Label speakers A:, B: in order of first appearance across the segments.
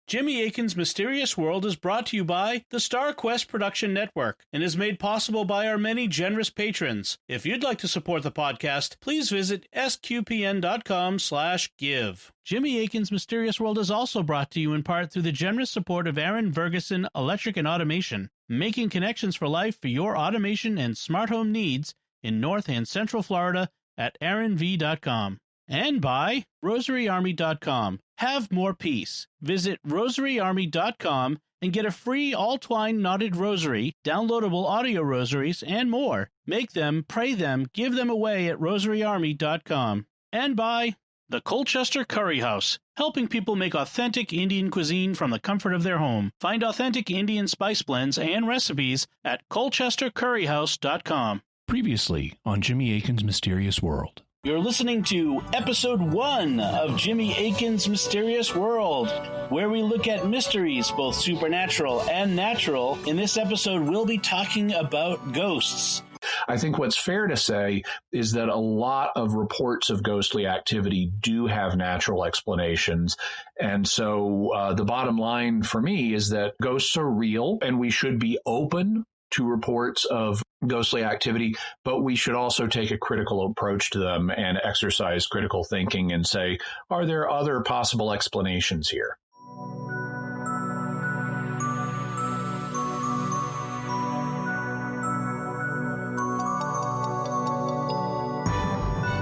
A: Jimmy Akin's Mysterious World is brought to you by the Star Quest Production Network and is made possible by our many generous patrons. If you'd like to support the podcast, please visit sqpn.com/give. Jimmy Akin's Mysterious World is also brought to you in part through the generous support of Aaron Vergeson Electric and Automation, making connections for life for your automation and smart home needs in North and Central Florida at aaronv.com. And by rosaryarmy.com. Have more peace. Visit rosaryarmy.com and get a free all-twine knotted rosary, downloadable audio rosaries, and more. Make them, pray them, give them away at rosaryarmy.com. And by the Colchester Curry House, helping people make authentic Indian cuisine from the comfort of their home. Find authentic Indian spice blends and recipes at colchestercurryhouse.com.
B: Previously on Jimmy Akin's Mysterious World.
A: You're listening to Episode 1 of Jimmy Akin's Mysterious World, where we look at mysteries, both supernatural and natural. In this episode, we'll be talking about ghosts.
C: I think what's fair to say is that a lot of reports of ghostly activity do have natural explanations. And so the bottom line for me is that ghosts are real, and we should be open to reports of ghostly activity, but we should also take a critical approach to them and exercise critical thinking and say, are there other possible explanations here?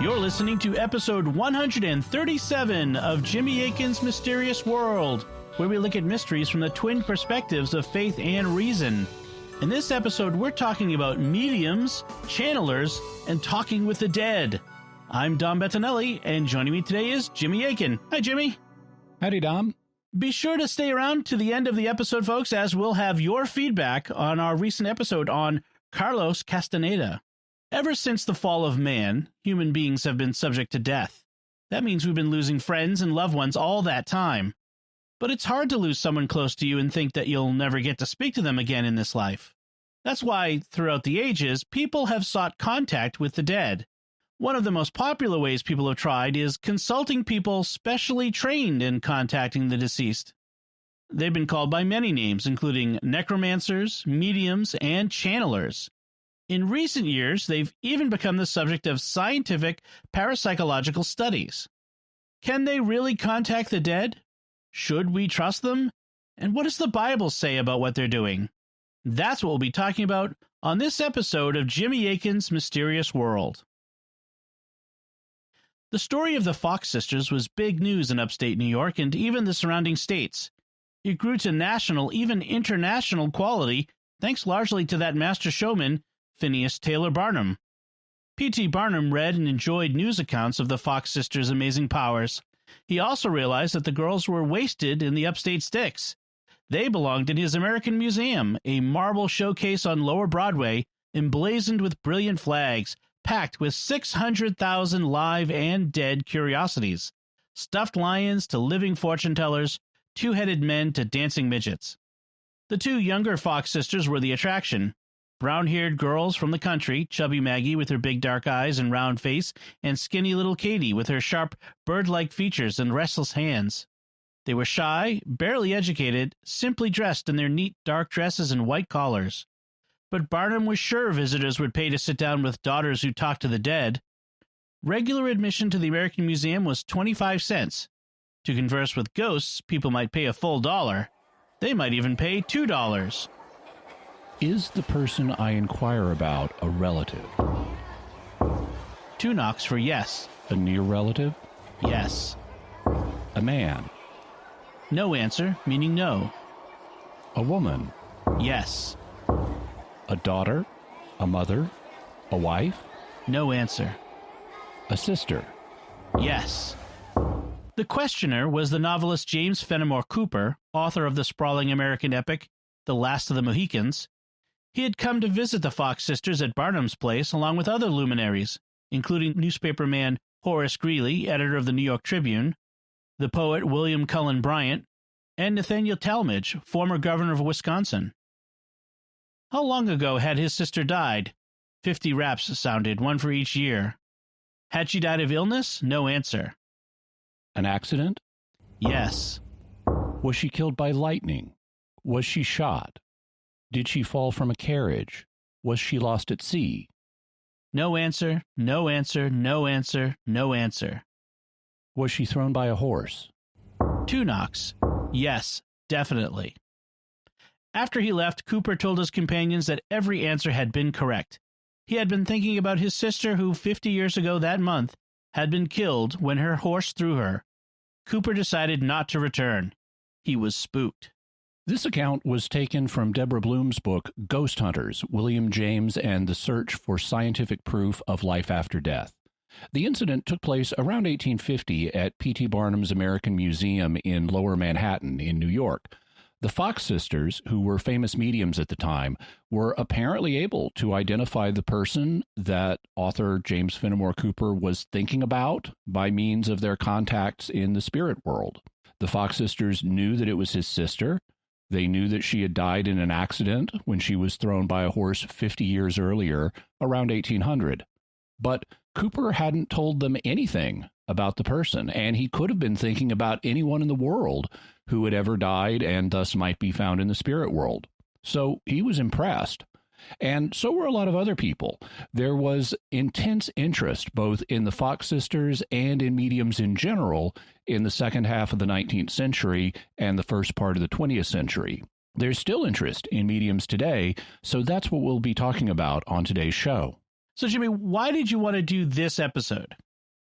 A: You're listening to episode 137 of Jimmy Akin's Mysterious World, where we look at mysteries from the twin perspectives of faith and reason. In this episode, we're talking about mediums, channelers, and talking with the dead. I'm Dom Bettinelli, and joining me today is Jimmy Akin. Hi, Jimmy.
B: Howdy, Dom.
A: Be sure to stay around to the end of the episode, folks, as we'll have your feedback on our recent episode on Carlos Castaneda. Ever since the fall of man, human beings have been subject to death. That means we've been losing friends and loved ones all that time. But it's hard to lose someone close to you and think that you'll never get to speak to them again in this life. That's why, throughout the ages, people have sought contact with the dead. One of the most popular ways people have tried is consulting people specially trained in contacting the deceased. They've been called by many names, including necromancers, mediums, and channelers. In recent years, they've even become the subject of scientific parapsychological studies. Can they really contact the dead? Should we trust them? And what does the Bible say about what they're doing? That's what we'll be talking about on this episode of Jimmy Akin's Mysterious World. The story of the Fox sisters was big news in upstate New York and even the surrounding states. It grew to national, even international quality, thanks largely to that master showman, Phineas Taylor Barnum. P.T. Barnum read and enjoyed news accounts of the Fox sisters' amazing powers. He also realized that the girls were wasted in the upstate sticks. They belonged in his American Museum, a marble showcase on Lower Broadway, emblazoned with brilliant flags, packed with 600,000 live and dead curiosities, stuffed lions to living fortune-tellers, two-headed men to dancing midgets. The two younger Fox sisters were the attraction. Brown-haired girls from the country, chubby Maggie with her big dark eyes and round face, and skinny little Katie with her sharp, bird-like features and restless hands. They were shy, barely educated, simply dressed in their neat dark dresses and white collars. But Barnum was sure visitors would pay to sit down with daughters who talked to the dead. Regular admission to the American Museum was 25 cents. To converse with ghosts, people might pay a full $1. They might even pay $2.
B: Is the person I inquire about a relative?
A: 2 knocks for yes.
B: A near relative?
A: Yes.
B: A man?
A: No answer, meaning no.
B: A woman?
A: Yes.
B: A daughter? A mother? A wife?
A: No answer.
B: A sister?
A: Yes. The questioner was the novelist James Fenimore Cooper, author of the sprawling American epic, The Last of the Mohicans. He had come to visit the Fox sisters at Barnum's place along with other luminaries, including newspaperman Horace Greeley, editor of the New York Tribune, the poet William Cullen Bryant, and Nathaniel Talmadge, former governor of Wisconsin. How long ago had his sister died? 50 raps sounded, one for each year. Had she died of illness? No answer.
B: An accident?
A: Yes.
B: Was she killed by lightning? Was she shot? Did she fall from a carriage? Was she lost at sea?
A: No answer, no answer, no answer, no answer.
B: Was she thrown by a horse?
A: 2 knocks. Yes, definitely. After he left, Cooper told his companions that every answer had been correct. He had been thinking about his sister who 50 years ago that month had been killed when her horse threw her. Cooper decided not to return. He was spooked.
B: This account was taken from Deborah Bloom's book, Ghost Hunters, William James and the Search for Scientific Proof of Life After Death. The incident took place around 1850 at P.T. Barnum's American Museum in Lower Manhattan in New York. The Fox sisters, who were famous mediums at the time, were apparently able to identify the person that author James Fenimore Cooper was thinking about by means of their contacts in the spirit world. The Fox sisters knew that it was his sister. They knew that she had died in an accident when she was thrown by a horse 50 years earlier, around 1800. But Cooper hadn't told them anything about the person, and he could have been thinking about anyone in the world who had ever died and thus might be found in the spirit world. So he was impressed. And so were a lot of other people. There was intense interest both in the Fox sisters and in mediums in general in the second half of the 19th century and the first part of the 20th century. There's still interest in mediums today, so that's what we'll be talking about on today's show.
A: So, Jimmy, why did you want to do this episode?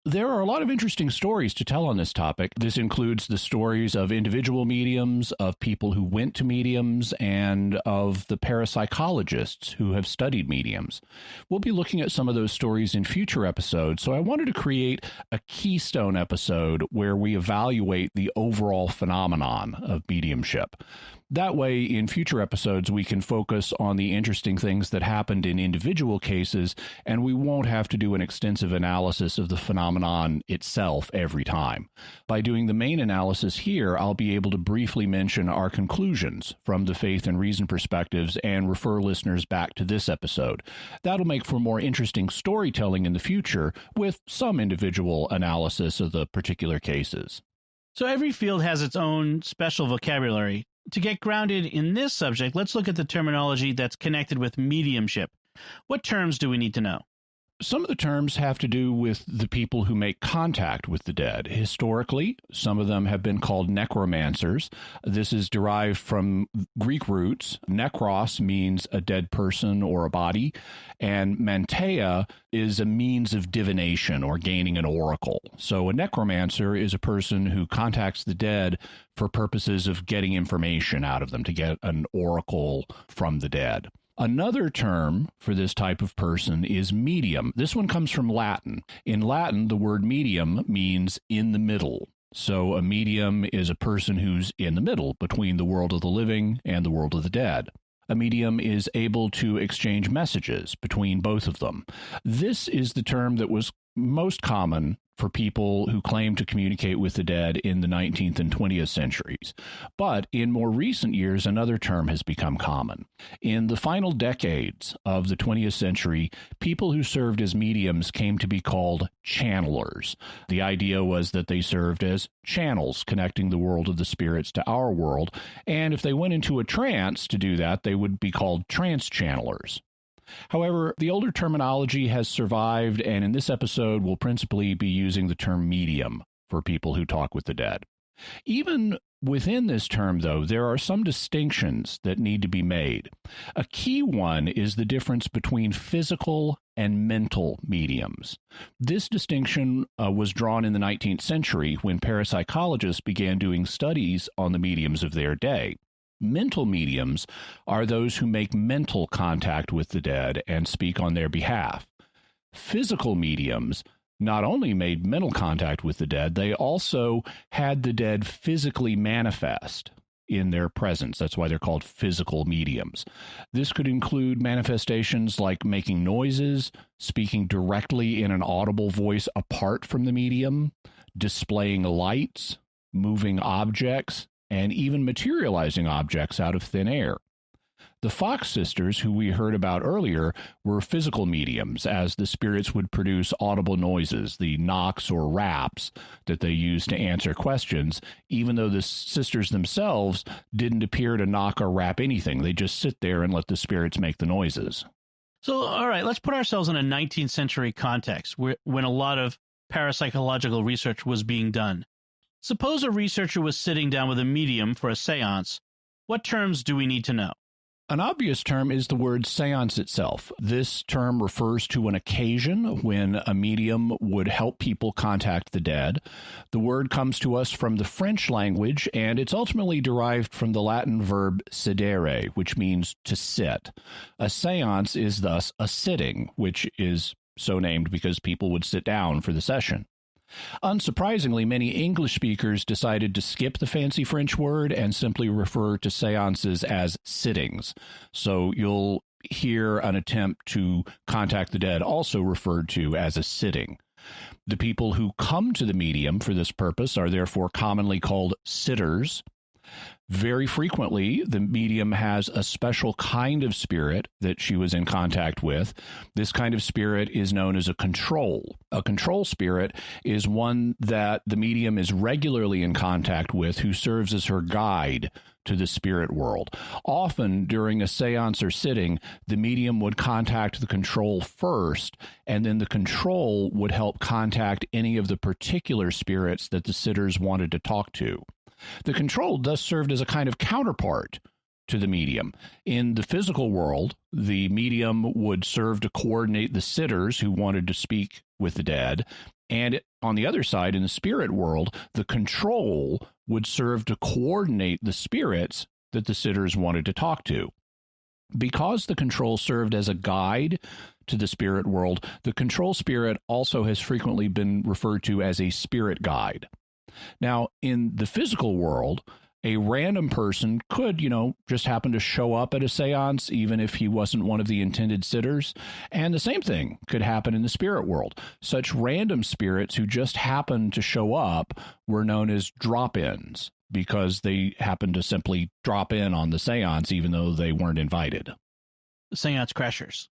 B: There are a lot of interesting stories to tell on this topic. This includes the stories of individual mediums, of people who went to mediums, and of the parapsychologists who have studied mediums. We'll be looking at some of those stories in future episodes, so I wanted to create a keystone episode where we evaluate the overall phenomenon of mediumship. That way, in future episodes, we can focus on the interesting things that happened in individual cases, and we won't have to do an extensive analysis of the phenomenon itself every time. By doing the main analysis here, I'll be able to briefly mention our conclusions from the faith and reason perspectives and refer listeners back to this episode. That'll make for more interesting storytelling in the future with some individual analysis of the particular cases.
A: So every field has its own special vocabulary. To get grounded in this subject, let's look at the terminology that's connected with mediumship. What terms do we need to know?
B: Some of the terms have to do with the people who make contact with the dead. Historically, some of them have been called necromancers. This is derived from Greek roots. Nekros means a dead person or a body, and manteia is a means of divination or gaining an oracle. So a necromancer is a person who contacts the dead for purposes of getting information out of them, to get an oracle from the dead. Another term for this type of person is medium. This one comes from Latin. In Latin, the word medium means in the middle. So a medium is a person who's in the middle between the world of the living and the world of the dead. A medium is able to exchange messages between both of them. This is the term that was most common for people who claim to communicate with the dead in the 19th and 20th centuries. But in more recent years, another term has become common. In the final decades of the 20th century, people who served as mediums came to be called channelers. The idea was that they served as channels connecting the world of the spirits to our world, and if they went into a trance to do that, they would be called trance channelers. However, the older terminology has survived, and in this episode, we'll principally be using the term medium for people who talk with the dead. Even within this term, though, there are some distinctions that need to be made. A key one is the difference between physical and mental mediums. This distinction was drawn in the 19th century when parapsychologists began doing studies on the mediums of their day. Mental mediums are those who make mental contact with the dead and speak on their behalf. Physical mediums not only made mental contact with the dead, they also had the dead physically manifest in their presence. That's why they're called physical mediums. This could include manifestations like making noises, speaking directly in an audible voice apart from the medium, displaying lights, moving objects, and even materializing objects out of thin air. The Fox sisters, who we heard about earlier, were physical mediums, as the spirits would produce audible noises, the knocks or raps that they used to answer questions, even though the sisters themselves didn't appear to knock or rap anything. They just sit there and let the spirits make the noises.
A: So, all right, let's put ourselves in a 19th century context when a lot of parapsychological research was being done. Suppose a researcher was sitting down with a medium for a seance. What terms do we need to know?
B: An obvious term is the word seance itself. This term refers to an occasion when a medium would help people contact the dead. The word comes to us from the French language, and it's ultimately derived from the Latin verb sedere, which means to sit. A seance is thus a sitting, which is so named because people would sit down for the session. Unsurprisingly, many English speakers decided to skip the fancy French word and simply refer to seances as sittings. So you'll hear an attempt to contact the dead also referred to as a sitting. The people who come to the medium for this purpose are therefore commonly called sitters. Very frequently, the medium has a special kind of spirit that she was in contact with. This kind of spirit is known as a control. A control spirit is one that the medium is regularly in contact with, who serves as her guide to the spirit world. Often during a seance or sitting, the medium would contact the control first, and then the control would help contact any of the particular spirits that the sitters wanted to talk to. The control thus served as a kind of counterpart to the medium. In the physical world, the medium would serve to coordinate the sitters who wanted to speak with the dead. And on the other side, in the spirit world, the control would serve to coordinate the spirits that the sitters wanted to talk to. Because the control served as a guide to the spirit world, the control spirit also has frequently been referred to as a spirit guide. Now, in the physical world, a random person could, just happen to show up at a seance, even if he wasn't one of the intended sitters. And the same thing could happen in the spirit world. Such random spirits who just happened to show up were known as drop-ins, because they happened to simply drop in on the seance, even though they weren't invited.
A: Seance crashers.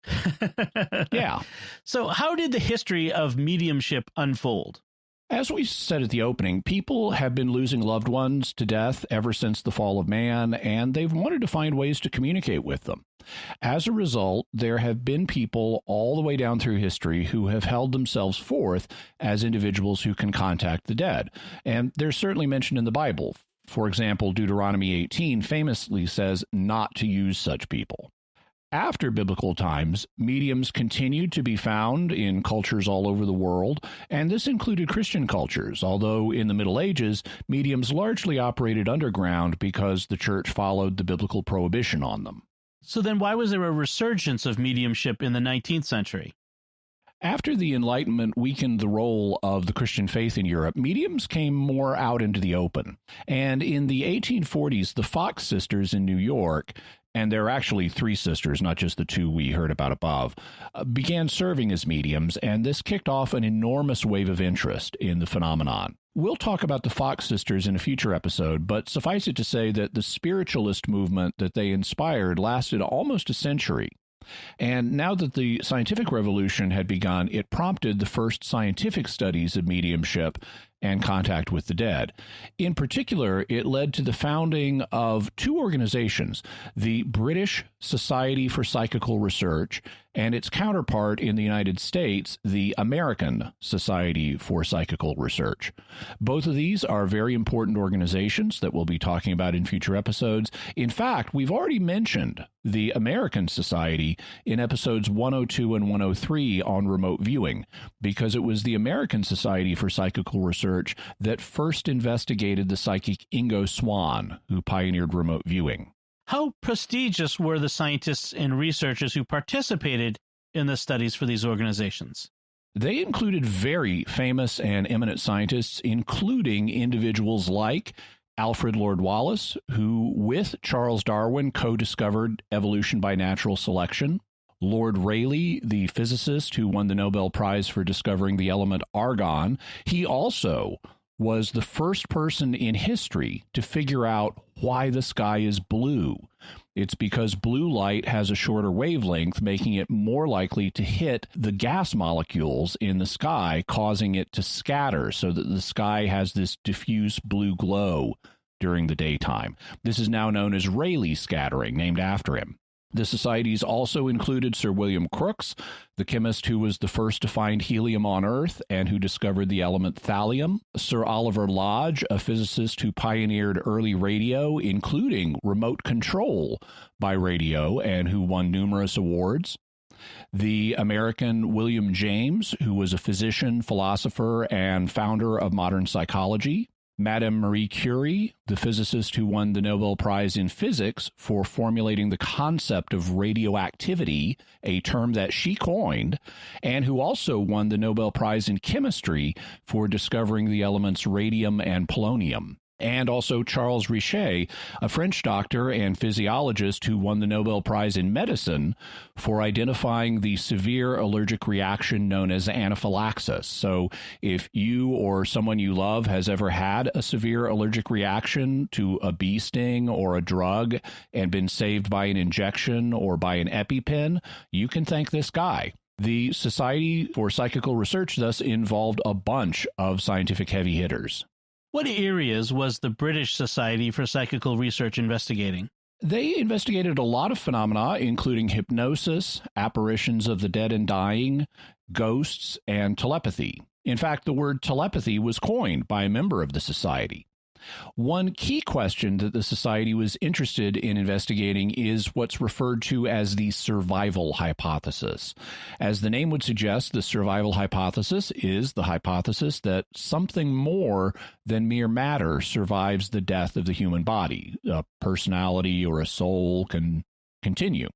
B: Yeah.
A: So how did the history of mediumship unfold?
B: As we said at the opening, people have been losing loved ones to death ever since the fall of man, and they've wanted to find ways to communicate with them. As a result, there have been people all the way down through history who have held themselves forth as individuals who can contact the dead. And they're certainly mentioned in the Bible. For example, Deuteronomy 18 famously says not to use such people. After biblical times, mediums continued to be found in cultures all over the world, and this included Christian cultures, although in the Middle Ages, mediums largely operated underground because the church followed the biblical prohibition on them.
A: So then why was there a resurgence of mediumship in the 19th century?
B: After the Enlightenment weakened the role of the Christian faith in Europe, mediums came more out into the open. And in the 1840s, the Fox sisters in New York, and there are actually three sisters, not just the two we heard about above, began serving as mediums, and this kicked off an enormous wave of interest in the phenomenon. We'll talk about the Fox sisters in a future episode, but suffice it to say that the spiritualist movement that they inspired lasted almost a century. And now that the scientific revolution had begun, it prompted the first scientific studies of mediumship and contact with the dead. In particular, it led to the founding of two organizations, the British Society for Psychical Research and its counterpart in the United States, the American Society for Psychical Research. Both of these are very important organizations that we'll be talking about in future episodes. In fact, we've already mentioned the American Society in episodes 102 and 103 on remote viewing, because it was the American Society for Psychical Research that first investigated the psychic Ingo Swann, who pioneered remote viewing.
A: How prestigious were the scientists and researchers who participated in the studies for these organizations?
B: They included very famous and eminent scientists, including individuals like Alfred Lord Wallace, who, with Charles Darwin, co-discovered evolution by natural selection. Lord Rayleigh, the physicist who won the Nobel Prize for discovering the element argon, he also was the first person in history to figure out why the sky is blue. It's because blue light has a shorter wavelength, making it more likely to hit the gas molecules in the sky, causing it to scatter so that the sky has this diffuse blue glow during the daytime. This is now known as Rayleigh scattering, named after him. The societies also included Sir William Crookes, the chemist who was the first to find helium on Earth and who discovered the element thallium; Sir Oliver Lodge, a physicist who pioneered early radio, including remote control by radio, and who won numerous awards; the American William James, who was a physician, philosopher, and founder of modern psychology; Madame Marie Curie, the physicist who won the Nobel Prize in Physics for formulating the concept of radioactivity, a term that she coined, and who also won the Nobel Prize in Chemistry for discovering the elements radium and polonium. And also Charles Richet, a French doctor and physiologist who won the Nobel Prize in Medicine for identifying the severe allergic reaction known as anaphylaxis. So if you or someone you love has ever had a severe allergic reaction to a bee sting or a drug and been saved by an injection or by an EpiPen, you can thank this guy. The Society for Psychical Research thus involved a bunch of scientific heavy hitters.
A: What areas was the British Society for Psychical Research investigating?
B: They investigated a lot of phenomena, including hypnosis, apparitions of the dead and dying, ghosts, and telepathy. In fact, the word telepathy was coined by a member of the Society. One key question that the Society was interested in investigating is what's referred to as the survival hypothesis. As the name would suggest, the survival hypothesis is the hypothesis that something more than mere matter survives the death of the human body. A personality or a soul can continue.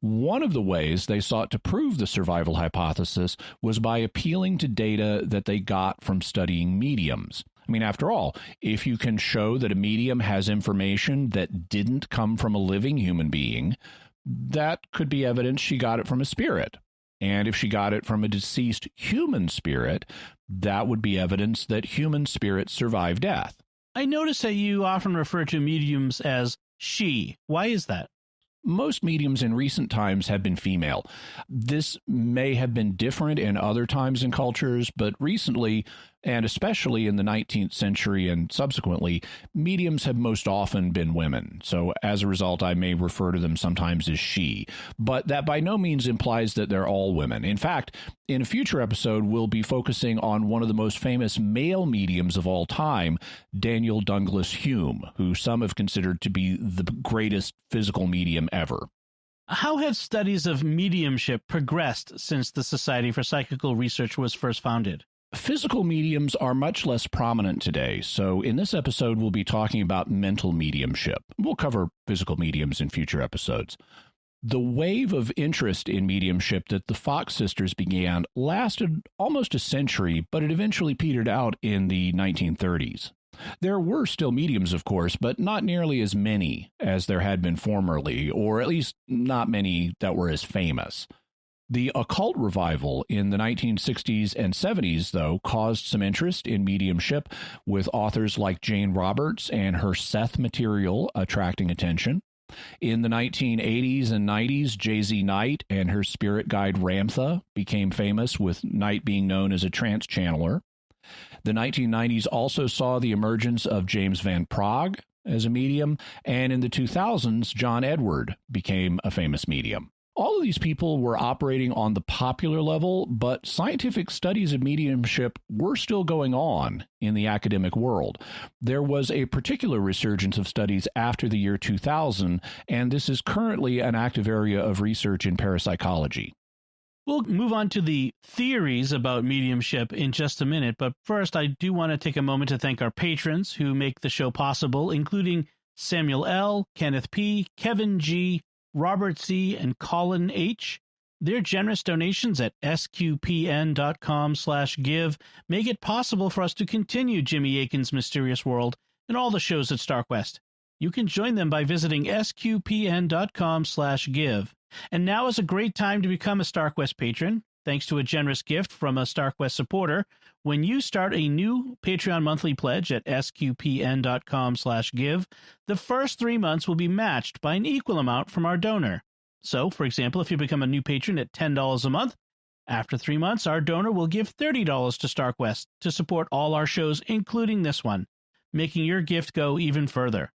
B: One of the ways they sought to prove the survival hypothesis was by appealing to data that they got from studying mediums. I mean, after all, if you can show that a medium has information that didn't come from a living human being, that could be evidence she got it from a spirit. And if she got it from a deceased human spirit, that would be evidence that human spirits survive death.
A: I notice that you often refer to mediums as she. Why is that?
B: Most mediums in recent times have been female. This may have been different in other times and cultures, but recently, and especially in the 19th century and subsequently, mediums have most often been women. So as a result, I may refer to them sometimes as she. But that by no means implies that they're all women. In fact, in a future episode, we'll be focusing on one of the most famous male mediums of all time, Daniel Douglas Hume, who some have considered to be the greatest physical medium ever.
A: How have studies of mediumship progressed since the Society for Psychical Research was first founded?
B: Physical mediums are much less prominent today, so in this episode we'll be talking about mental mediumship. We'll cover physical mediums in future episodes. The wave of interest in mediumship that the Fox sisters began lasted almost a century, but it eventually petered out in the 1930s. There were still mediums, of course, but not nearly as many as there had been formerly, or at least not many that were as famous. The occult revival in the 1960s and 70s, though, caused some interest in mediumship, with authors like Jane Roberts and her Seth material attracting attention. In the 1980s and 90s, J.Z. Knight and her spirit guide Ramtha became famous, with Knight being known as a trance channeler. The 1990s also saw the emergence of James Van Praagh as a medium, and in the 2000s, John Edward became a famous medium. All of these people were operating on the popular level, but scientific studies of mediumship were still going on in the academic world. There was a particular resurgence of studies after the year 2000, and this is currently an active area of research in parapsychology.
A: We'll move on to the theories about mediumship in just a minute, but first I do want to take a moment to thank our patrons who make the show possible, including Samuel L., Kenneth P., Kevin G., Robert C., and Colin H. Their generous donations at sqpn.com/give make it possible for us to continue Jimmy Akin's Mysterious World and all the shows at StarQuest. You can join them by visiting sqpn.com/give. And now is a great time to become a StarQuest patron. thanks to a generous gift from a StarQuest supporter. When you start a new Patreon monthly pledge at sqpn.com/give, the first 3 months will be matched by an equal amount from our donor. So, for example, if you become a new patron at $10 a month, after 3 months, our donor will give $30 to StarQuest to support all our shows, including this one, making your gift go even further.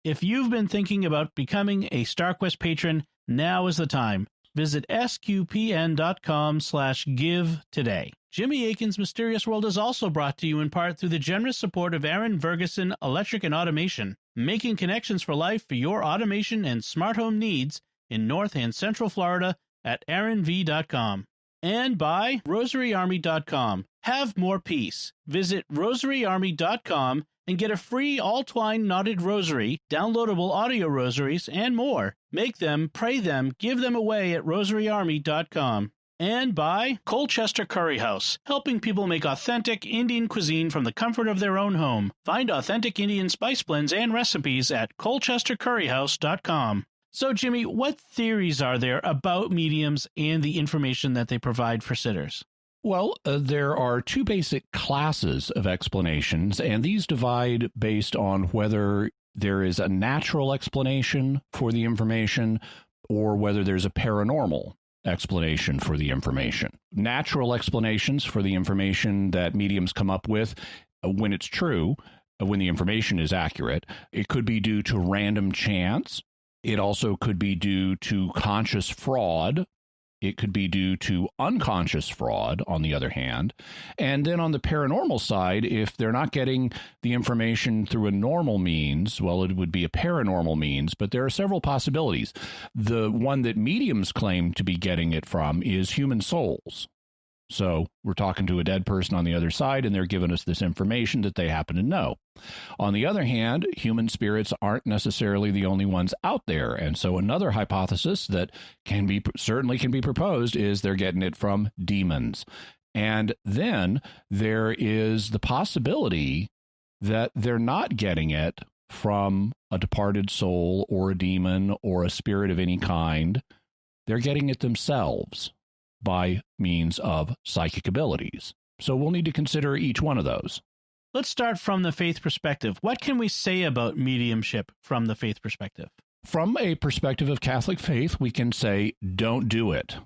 A: If you've been thinking about becoming a StarQuest patron, now is the time. Visit sqpn.com/give today. Jimmy Akin's Mysterious World is also brought to you in part through the generous support of Aaron Vergeson Electric and Automation, making connections for life for your automation and smart home needs in North and Central Florida at aaronv.com. And by rosaryarmy.com. Have more peace. Visit rosaryarmy.com and get a free all-twine knotted rosary, downloadable audio rosaries, and more. Make them, pray them, give them away at rosaryarmy.com. And by Colchester Curry House, helping people make authentic Indian cuisine from the comfort of their own home. Find authentic Indian spice blends and recipes at colchestercurryhouse.com. So, Jimmy, what theories are there about mediums and the information that they provide for sitters?
B: Well, there are two basic classes of explanations, and these divide based on whether there is a natural explanation for the information or whether there's a paranormal explanation for the information. Natural explanations for the information that mediums come up with when it's true, when the information is accurate, it could be due to random chance. It also could be due to conscious fraud. It could be due to unconscious fraud, on the other hand. And then on the paranormal side, if they're not getting the information through a normal means, well, it would be a paranormal means, but there are several possibilities. The one that mediums claim to be getting it from is human souls. So we're talking to a dead person on the other side, and they're giving us this information that they happen to know. On the other hand, human spirits aren't necessarily the only ones out there. And so another hypothesis that certainly can be proposed is they're getting it from demons. And then there is the possibility that they're not getting it from a departed soul or a demon or a spirit of any kind. They're getting it themselves by means of psychic abilities. So we'll need to consider each one of those.
A: Let's start from the faith perspective. What can we say about mediumship from the faith perspective?
B: From a perspective of Catholic faith, we can say, don't do it.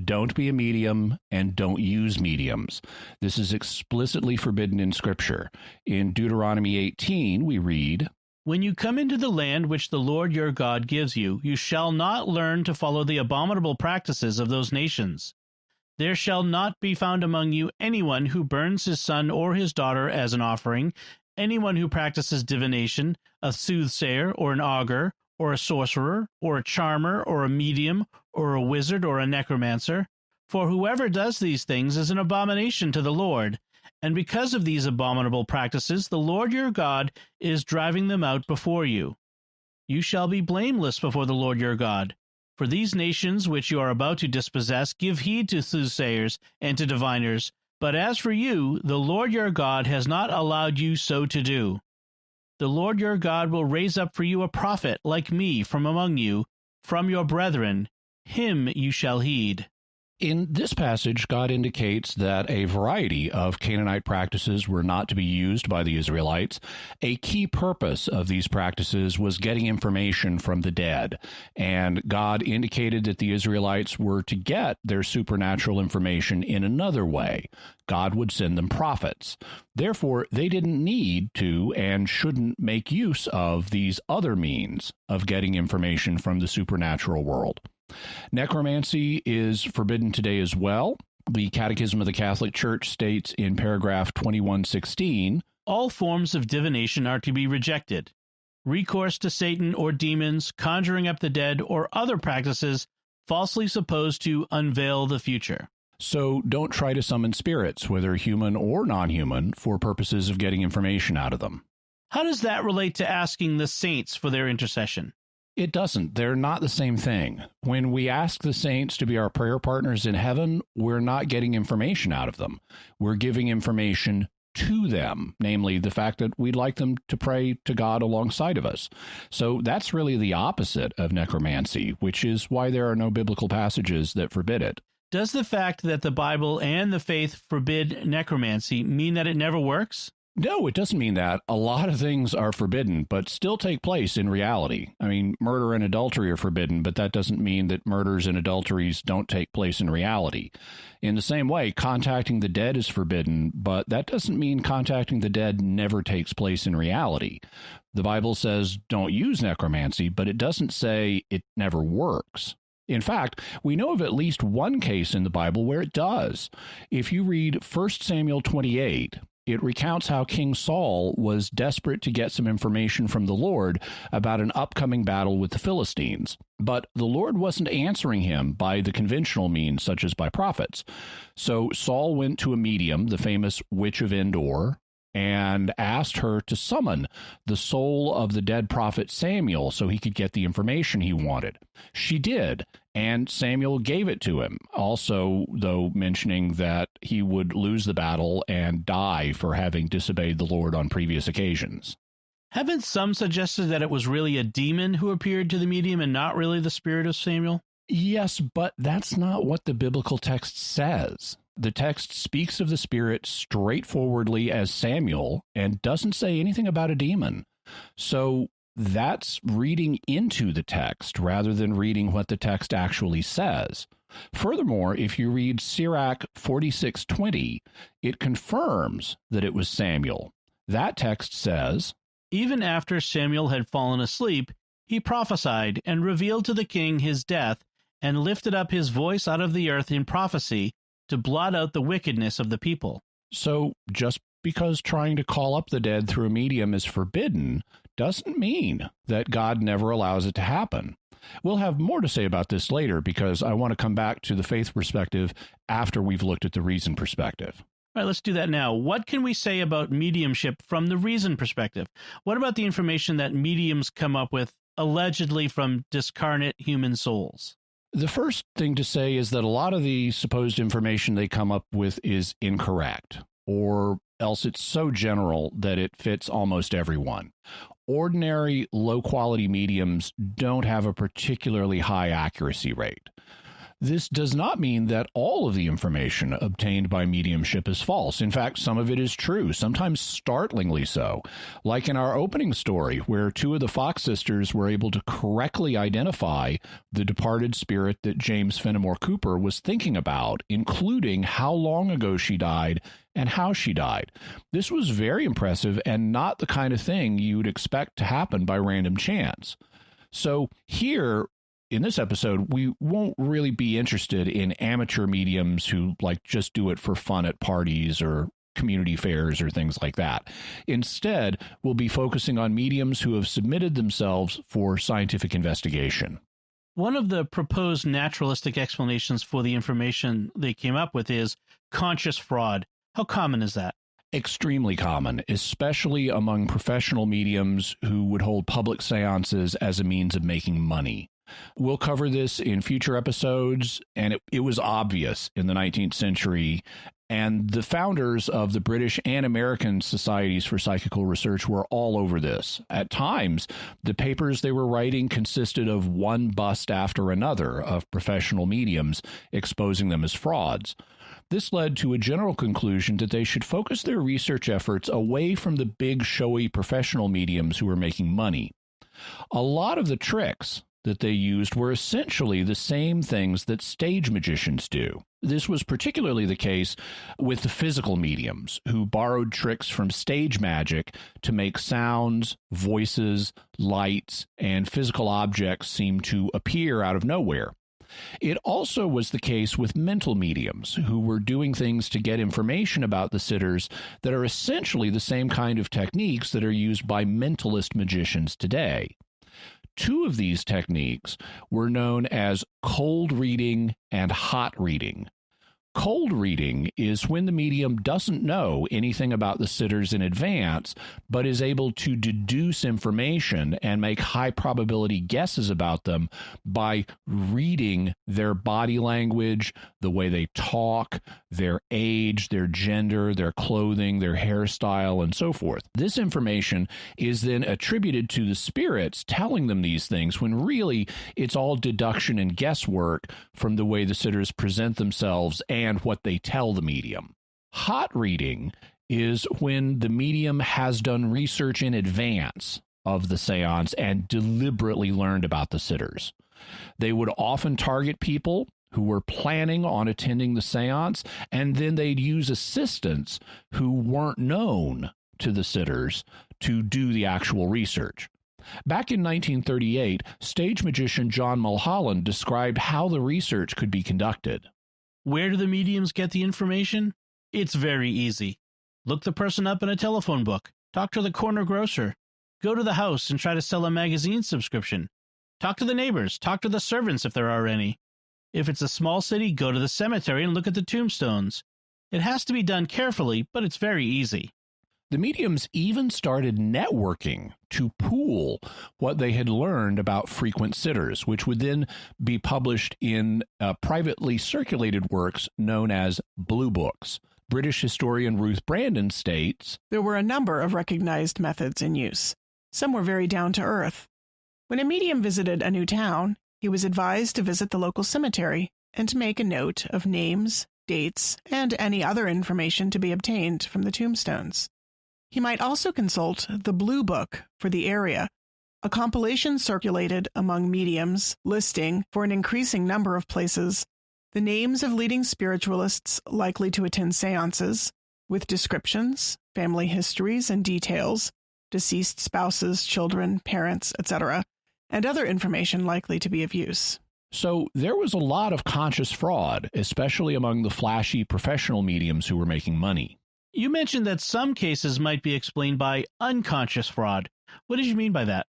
B: Don't be a medium and don't use mediums. This is explicitly forbidden in Scripture. In Deuteronomy 18, we read,
A: "When you come into the land which the Lord your God gives you, you shall not learn to follow the abominable practices of those nations. There shall not be found among you anyone who burns his son or his daughter as an offering, anyone who practices divination, a soothsayer or an augur, or a sorcerer, or a charmer, or a medium, or a wizard, or a necromancer. For whoever does these things is an abomination to the Lord. And because of these abominable practices, the Lord your God is driving them out before you. You shall be blameless before the Lord your God. For these nations which you are about to dispossess give heed to soothsayers and to diviners. But as for you, the Lord your God has not allowed you so to do. The Lord your God will raise up for you a prophet like me from among you, from your brethren. Him you shall heed."
B: In this passage, God indicates that a variety of Canaanite practices were not to be used by the Israelites. A key purpose of these practices was getting information from the dead, and God indicated that the Israelites were to get their supernatural information in another way. God would send them prophets. Therefore, they didn't need to and shouldn't make use of these other means of getting information from the supernatural world. Necromancy is forbidden today as well. The Catechism of the Catholic Church states in paragraph 2116,
A: "All forms of divination are to be rejected. Recourse to Satan or demons, conjuring up the dead, or other practices falsely supposed to unveil the future."
B: So don't try to summon spirits, whether human or non-human, for purposes of getting information out of them.
A: How does that relate to asking the saints for their intercession?
B: It doesn't. They're not the same thing. When we ask the saints to be our prayer partners in heaven, we're not getting information out of them. We're giving information to them, namely the fact that we'd like them to pray to God alongside of us. So that's really the opposite of necromancy, which is why there are no biblical passages that forbid it.
A: Does the fact that the Bible and the faith forbid necromancy mean that it never works?
B: No, it doesn't mean that. A lot of things are forbidden, but still take place in reality. I mean, murder and adultery are forbidden, but that doesn't mean that murders and adulteries don't take place in reality. In the same way, contacting the dead is forbidden, but that doesn't mean contacting the dead never takes place in reality. The Bible says don't use necromancy, but it doesn't say it never works. In fact, we know of at least one case in the Bible where it does. If you read 1 Samuel 28, it recounts how King Saul was desperate to get some information from the Lord about an upcoming battle with the Philistines. But the Lord wasn't answering him by the conventional means, such as by prophets. So Saul went to a medium, the famous Witch of Endor, and asked her to summon the soul of the dead prophet Samuel so he could get the information he wanted. She did, and Samuel gave it to him, also, though, mentioning that he would lose the battle and die for having disobeyed the Lord on previous occasions.
A: Haven't some suggested that it was really a demon who appeared to the medium and not really the spirit of Samuel?
B: Yes, but that's not what the biblical text says. The text speaks of the spirit straightforwardly as Samuel and doesn't say anything about a demon. So that's reading into the text rather than reading what the text actually says. Furthermore, if you read Sirach 46:20, it confirms that it was Samuel. That text says,
A: "Even after Samuel had fallen asleep, he prophesied and revealed to the king his death and lifted up his voice out of the earth in prophecy to blot out the wickedness of the people."
B: So just because trying to call up the dead through a medium is forbidden doesn't mean that God never allows it to happen. We'll have more to say about this later because I want to come back to the faith perspective after we've looked at the reason perspective.
A: All right, let's do that now. What can we say about mediumship from the reason perspective? What about the information that mediums come up with allegedly from discarnate human souls?
B: The first thing to say is that a lot of the supposed information they come up with is incorrect, or else it's so general that it fits almost everyone. Ordinary, low-quality mediums don't have a particularly high accuracy rate. This does not mean that all of the information obtained by mediumship is false. In fact, some of it is true, sometimes startlingly so. Like in our opening story, where two of the Fox sisters were able to correctly identify the departed spirit that James Fenimore Cooper was thinking about, including how long ago she died and how she died. This was very impressive and not the kind of thing you'd expect to happen by random chance. So here, in this episode, we won't really be interested in amateur mediums who just do it for fun at parties or community fairs or things like that. Instead, we'll be focusing on mediums who have submitted themselves for scientific investigation.
A: One of the proposed naturalistic explanations for the information they came up with is conscious fraud. How common is that?
B: Extremely common, especially among professional mediums who would hold public seances as a means of making money. We'll cover this in future episodes, and it was obvious in the 19th century, and the founders of the British and American Societies for Psychical Research were all over this. At times, the papers they were writing consisted of one bust after another of professional mediums, exposing them as frauds. This led to a general conclusion that they should focus their research efforts away from the big, showy professional mediums who were making money. A lot of the tricks that they used were essentially the same things that stage magicians do. This was particularly the case with the physical mediums, who borrowed tricks from stage magic to make sounds, voices, lights, and physical objects seem to appear out of nowhere. It also was the case with mental mediums, who were doing things to get information about the sitters that are essentially the same kind of techniques that are used by mentalist magicians today. Two of these techniques were known as cold reading and hot reading. Cold reading is when the medium doesn't know anything about the sitters in advance, but is able to deduce information and make high probability guesses about them by reading their body language, the way they talk, their age, their gender, their clothing, their hairstyle, and so forth. This information is then attributed to the spirits telling them these things, when really it's all deduction and guesswork from the way the sitters present themselves and what they tell the medium. Hot reading is when the medium has done research in advance of the seance and deliberately learned about the sitters. They would often target people who were planning on attending the seance, and then they'd use assistants who weren't known to the sitters to do the actual research. Back in 1938, stage magician John Mulholland described how the research could be conducted.
A: Where do the mediums get the information? It's very easy. Look the person up in a telephone book. Talk to the corner grocer. Go to the house and try to sell a magazine subscription. Talk to the neighbors. Talk to the servants if there are any. If it's a small city, go to the cemetery and look at the tombstones. It has to be done carefully, but it's very easy.
B: The mediums even started networking to pool what they had learned about frequent sitters, which would then be published in privately circulated works known as blue books. British historian Ruth Brandon states,
D: "There were a number of recognized methods in use. Some were very down to earth. When a medium visited a new town, he was advised to visit the local cemetery and to make a note of names, dates, and any other information to be obtained from the tombstones. He might also consult the Blue Book for the area, a compilation circulated among mediums listing, for an increasing number of places, the names of leading spiritualists likely to attend seances, with descriptions, family histories and details, deceased spouses, children, parents, etc., and other information likely to be of use."
B: So there was a lot of conscious fraud, especially among the flashy professional mediums who were making money.
A: You mentioned that some cases might be explained by unconscious fraud. What did you mean by that?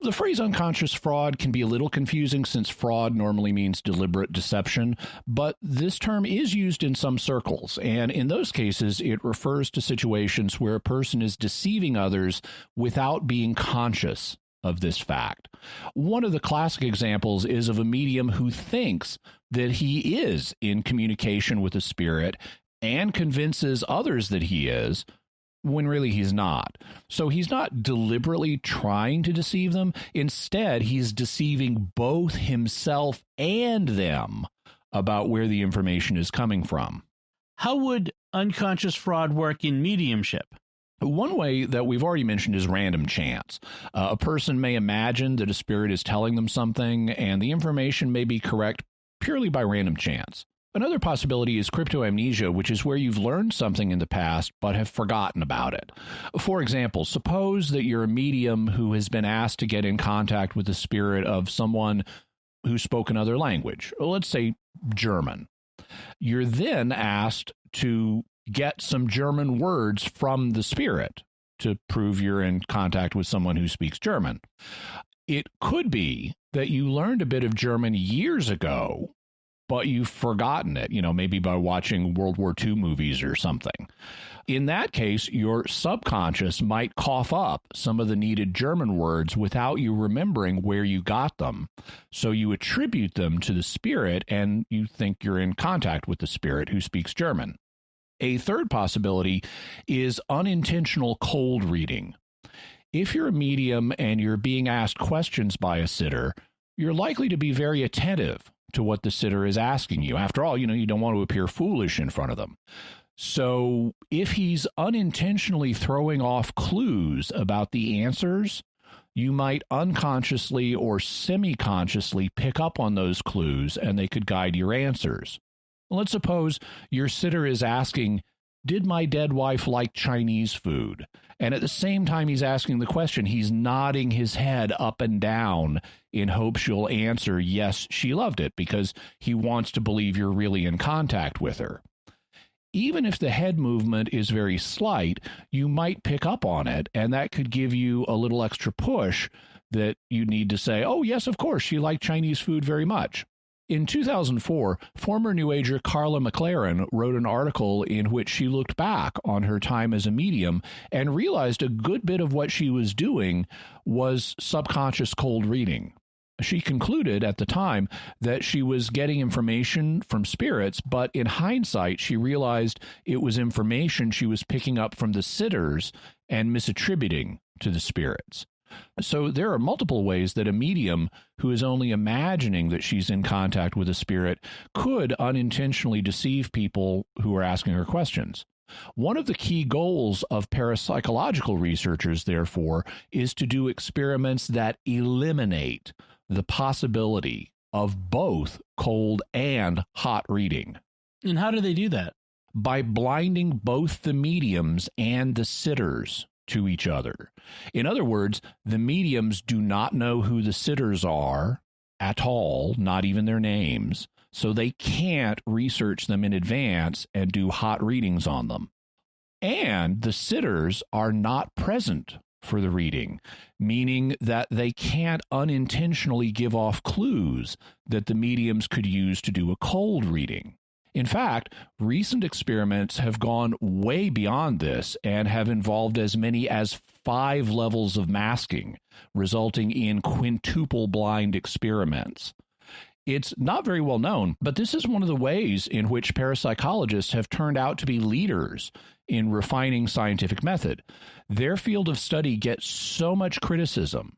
B: The phrase unconscious fraud can be a little confusing since fraud normally means deliberate deception, but this term is used in some circles, and in those cases it refers to situations where a person is deceiving others without being conscious of this fact. One of the classic examples is of a medium who thinks that he is in communication with a spirit and convinces others that he is, when really he's not. So he's not deliberately trying to deceive them. Instead, he's deceiving both himself and them about where the information is coming from.
A: How would unconscious fraud work in mediumship?
B: One way that we've already mentioned is random chance. A person may imagine that a spirit is telling them something, and the information may be correct purely by random chance. Another possibility is cryptoamnesia, which is where you've learned something in the past but have forgotten about it. For example, suppose that you're a medium who has been asked to get in contact with the spirit of someone who spoke another language, let's say German. You're then asked to get some German words from the spirit to prove you're in contact with someone who speaks German. It could be that you learned a bit of German years ago, but you've forgotten it, maybe by watching World War II movies or something. In that case, your subconscious might cough up some of the needed German words without you remembering where you got them. So you attribute them to the spirit, and you think you're in contact with the spirit who speaks German. A third possibility is unintentional cold reading. If you're a medium and you're being asked questions by a sitter, you're likely to be very attentive to what the sitter is asking you. After all, you don't want to appear foolish in front of them. So if he's unintentionally throwing off clues about the answers, you might unconsciously or semi-consciously pick up on those clues, and they could guide your answers. Let's suppose your sitter is asking, "Did my dead wife like Chinese food?" And at the same time he's asking the question, he's nodding his head up and down in hopes you'll answer, "Yes, she loved it," because he wants to believe you're really in contact with her. Even if the head movement is very slight, you might pick up on it, and that could give you a little extra push that you need to say, "Oh, yes, of course, she liked Chinese food very much." In 2004, former New Ager Carla McLaren wrote an article in which she looked back on her time as a medium and realized a good bit of what she was doing was subconscious cold reading. She concluded at the time that she was getting information from spirits, but in hindsight, she realized it was information she was picking up from the sitters and misattributing to the spirits. So there are multiple ways that a medium who is only imagining that she's in contact with a spirit could unintentionally deceive people who are asking her questions. One of the key goals of parapsychological researchers, therefore, is to do experiments that eliminate the possibility of both cold and hot reading.
A: And how do they do that?
B: By blinding both the mediums and the sitters to each other. In other words, the mediums do not know who the sitters are at all, not even their names, so they can't research them in advance and do hot readings on them. And the sitters are not present for the reading, meaning that they can't unintentionally give off clues that the mediums could use to do a cold reading. In fact, recent experiments have gone way beyond this and have involved as many as 5 levels of masking, resulting in quintuple blind experiments. It's not very well known, but this is one of the ways in which parapsychologists have turned out to be leaders in refining scientific method. Their field of study gets so much criticism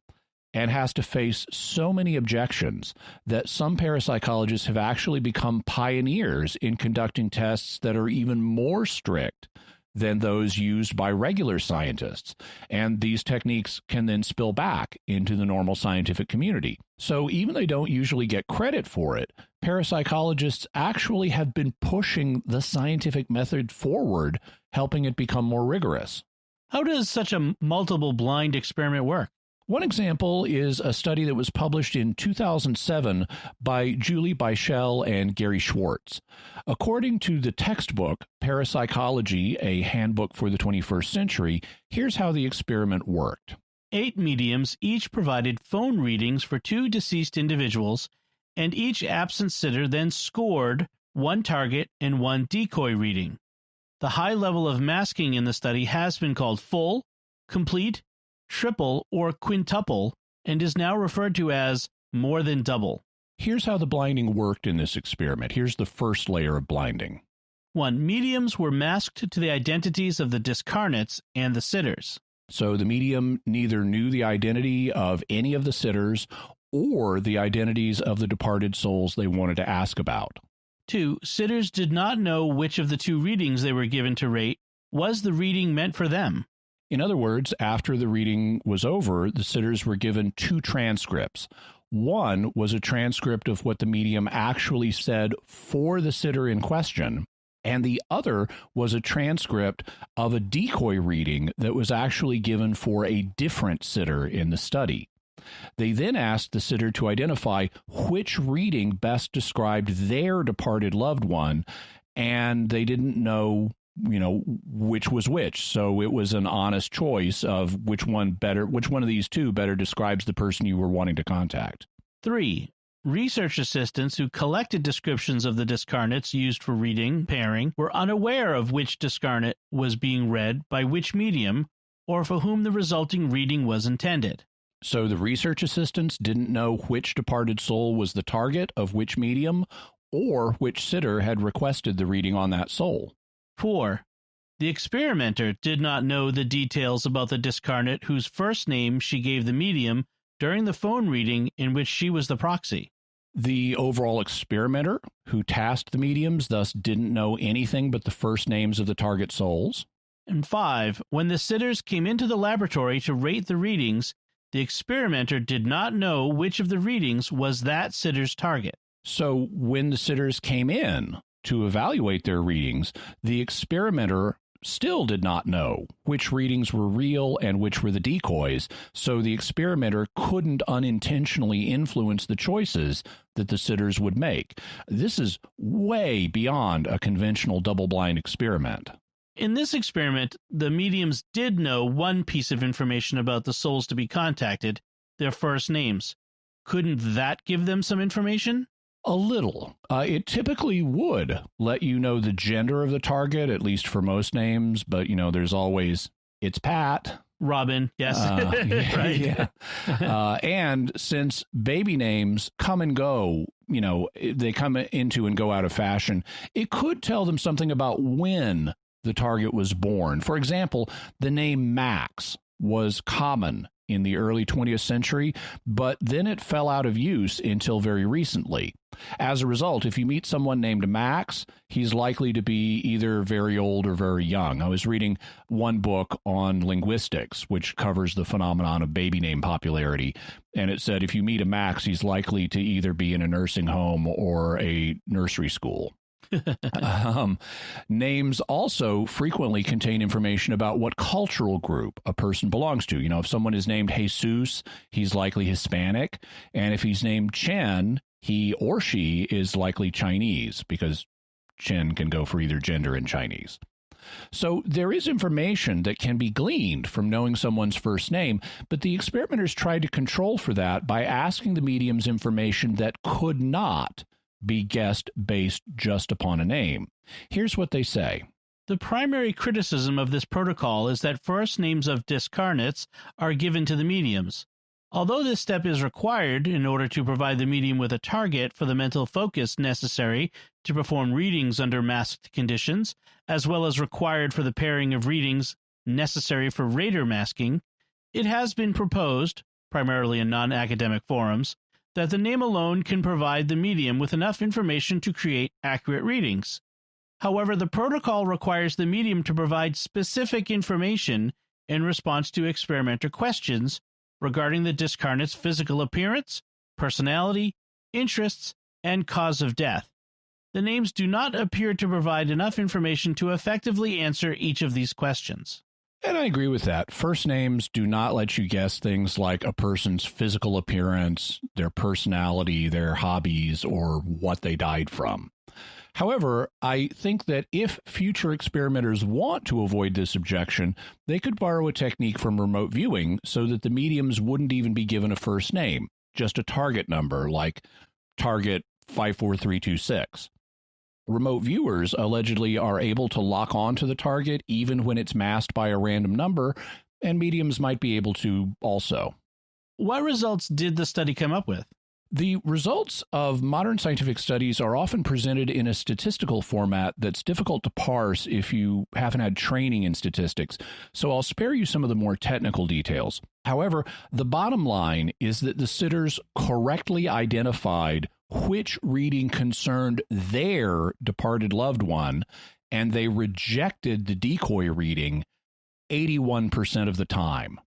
B: and has to face so many objections that some parapsychologists have actually become pioneers in conducting tests that are even more strict than those used by regular scientists. And these techniques can then spill back into the normal scientific community. So even though they don't usually get credit for it, parapsychologists actually have been pushing the scientific method forward, helping it become more rigorous.
A: How does such a multiple blind experiment work?
B: One example is a study that was published in 2007 by Julie Beischel and Gary Schwartz. According to the textbook, Parapsychology, a Handbook for the 21st Century, here's how the experiment worked.
A: 8 mediums each provided phone readings for 2 deceased individuals, and each absent sitter then scored 1 target and 1 decoy reading. The high level of masking in the study has been called full, complete, triple, or quintuple, and is now referred to as more than double.
B: Here's how the blinding worked in this experiment. Here's the first layer of blinding.
A: 1. Mediums were masked to the identities of the discarnates and the sitters.
B: So the medium neither knew the identity of any of the sitters or the identities of the departed souls they wanted to ask about.
A: 2. Sitters did not know which of the 2 readings they were given to rate was the reading meant for them.
B: In other words, after the reading was over, the sitters were given 2 transcripts. One was a transcript of what the medium actually said for the sitter in question, and the other was a transcript of a decoy reading that was actually given for a different sitter in the study. They then asked the sitter to identify which reading best described their departed loved one, and they didn't know which was which. So it was an honest choice of which one of these 2 better describes the person you were wanting to contact.
A: 3. Research assistants who collected descriptions of the discarnates used for reading pairing were unaware of which discarnate was being read by which medium or for whom the resulting reading was intended.
B: So the research assistants didn't know which departed soul was the target of which medium or which sitter had requested the reading on that soul.
A: 4. The experimenter did not know the details about the discarnate whose first name she gave the medium during the phone reading in which she was the proxy.
B: The overall experimenter, who tasked the mediums, thus didn't know anything but the first names of the target souls.
A: And 5. When the sitters came into the laboratory to rate the readings, the experimenter did not know which of the readings was that sitter's target.
B: So when the sitters came in to evaluate their readings, the experimenter still did not know which readings were real and which were the decoys, so the experimenter couldn't unintentionally influence the choices that the sitters would make. This is way beyond a conventional double-blind experiment.
A: In this experiment, the mediums did know one piece of information about the souls to be contacted, their first names. Couldn't that give them some information?
B: A little. It typically would let you know the gender of the target, at least for most names, but, there's always, it's Pat.
A: Robin, yes.
B: Right. Yeah. And since baby names come and go, they come into and go out of fashion, it could tell them something about when the target was born. For example, the name Max was common in the early 20th century, but then it fell out of use until very recently. As a result, if you meet someone named Max, he's likely to be either very old or very young. I was reading one book on linguistics, which covers the phenomenon of baby name popularity, and it said if you meet a Max, he's likely to either be in a nursing home or a nursery school. Names also frequently contain information about what cultural group a person belongs to. If someone is named Jesus, he's likely Hispanic. And if he's named Chen, he or she is likely Chinese, because Chen can go for either gender in Chinese. So there is information that can be gleaned from knowing someone's first name, but the experimenters tried to control for that by asking the mediums information that could not be guessed based just upon a name. Here's what they say.
A: The primary criticism of this protocol is that first names of discarnates are given to the mediums. Although this step is required in order to provide the medium with a target for the mental focus necessary to perform readings under masked conditions, as well as required for the pairing of readings necessary for radar masking, it has been proposed, primarily in non-academic forums, that the name alone can provide the medium with enough information to create accurate readings. However, the protocol requires the medium to provide specific information in response to experimenter questions regarding the discarnate's physical appearance, personality, interests, and cause of death. The names do not appear to provide enough information to effectively answer each of these questions.
B: And I agree with that. First names do not let you guess things like a person's physical appearance, their personality, their hobbies, or what they died from. However, I think that if future experimenters want to avoid this objection, they could borrow a technique from remote viewing so that the mediums wouldn't even be given a first name, just a target number like target 54326. Remote viewers allegedly are able to lock on to the target even when it's masked by a random number, and mediums might be able to also.
A: What results did the study come up with?
B: The results of modern scientific studies are often presented in a statistical format that's difficult to parse if you haven't had training in statistics, so I'll spare you some of the more technical details. However, the bottom line is that the sitters correctly identified which reading concerned their departed loved one, and they rejected the decoy reading 81% of the time.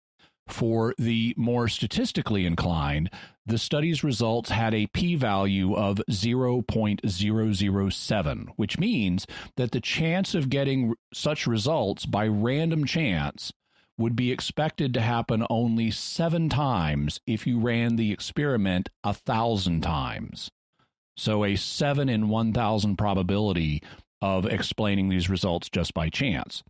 B: For the more statistically inclined, the study's results had a p-value of 0.007, which means that the chance of getting such results by random chance would be expected to happen only 7 times if you ran the experiment 1,000 times. So a 7 in 1,000 probability of explaining these results just by chance.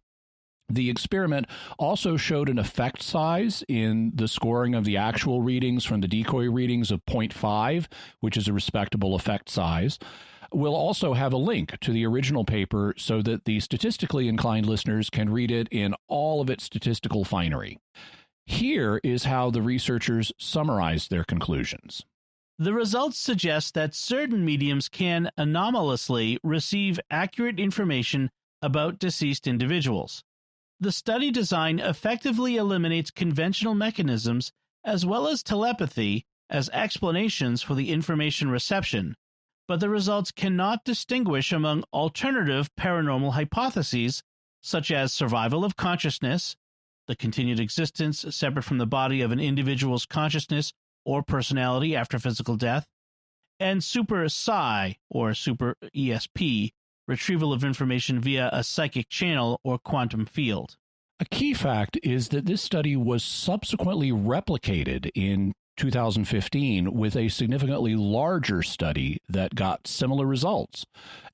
B: The experiment also showed an effect size in the scoring of the actual readings from the decoy readings of 0.5, which is a respectable effect size. We'll also have a link to the original paper so that the statistically inclined listeners can read it in all of its statistical finery. Here is how the researchers summarized their conclusions.
A: The results suggest that certain mediums can anomalously receive accurate information about deceased individuals. The study design effectively eliminates conventional mechanisms as well as telepathy as explanations for the information reception, but the results cannot distinguish among alternative paranormal hypotheses such as survival of consciousness, the continued existence separate from the body of an individual's consciousness or personality after physical death, and super psi or super ESP, retrieval of information via a psychic channel or quantum field.
B: A key fact is that this study was subsequently replicated in 2015 with a significantly larger study that got similar results.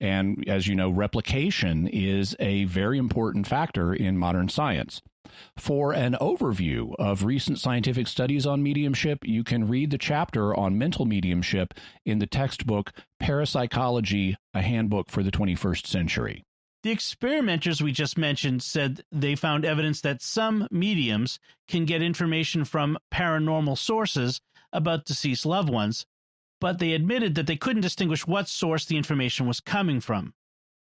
B: And as you know, replication is a very important factor in modern science. For an overview of recent scientific studies on mediumship, you can read the chapter on mental mediumship in the textbook Parapsychology, a Handbook for the 21st Century.
A: The experimenters we just mentioned said they found evidence that some mediums can get information from paranormal sources about deceased loved ones, but they admitted that they couldn't distinguish what source the information was coming from.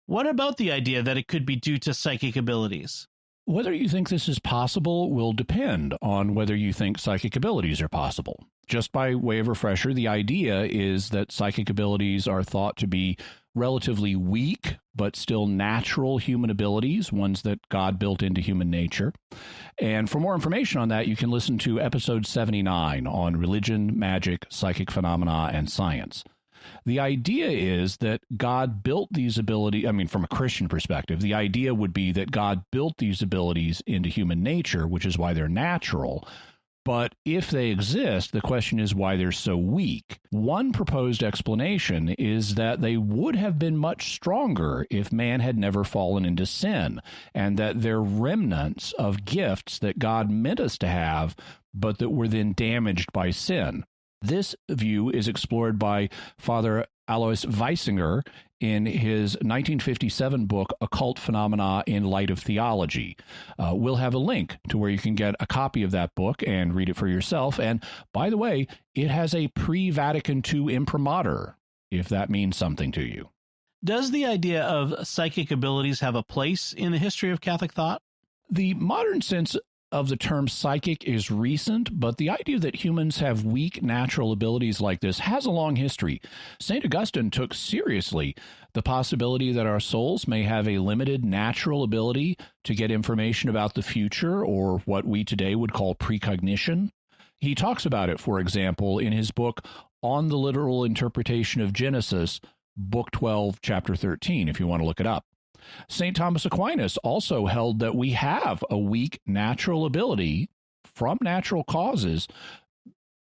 A: What about the idea that it could be due to psychic abilities?
B: Whether you think this is possible will depend on whether you think psychic abilities are possible. Just by way of refresher, the idea is that psychic abilities are thought to be relatively weak, but still natural human abilities, ones that God built into human nature. And for more information on that, you can listen to episode 79 on religion, magic, psychic phenomena, and science. The idea is that God built these abilities, from a Christian perspective, the idea would be that God built these abilities into human nature, which is why they're natural. But if they exist, the question is why they're so weak. One proposed explanation is that they would have been much stronger if man had never fallen into sin, and that they're remnants of gifts that God meant us to have, but that were then damaged by sin. This view is explored by Father Alois Weisinger in his 1957 book, Occult Phenomena in Light of Theology. We'll have a link to where you can get a copy of that book and read it for yourself. And by the way, it has a pre-Vatican II imprimatur, if that means something to you.
A: Does the idea of psychic abilities have a place in the history of Catholic thought?
B: The modern sense of the term psychic is recent, but the idea that humans have weak natural abilities like this has a long history. St. Augustine took seriously the possibility that our souls may have a limited natural ability to get information about the future, or what we today would call precognition. He talks about it, for example, in his book On the Literal Interpretation of Genesis, Book 12, Chapter 13, if you want to look it up. St. Thomas Aquinas also held that we have a weak natural ability from natural causes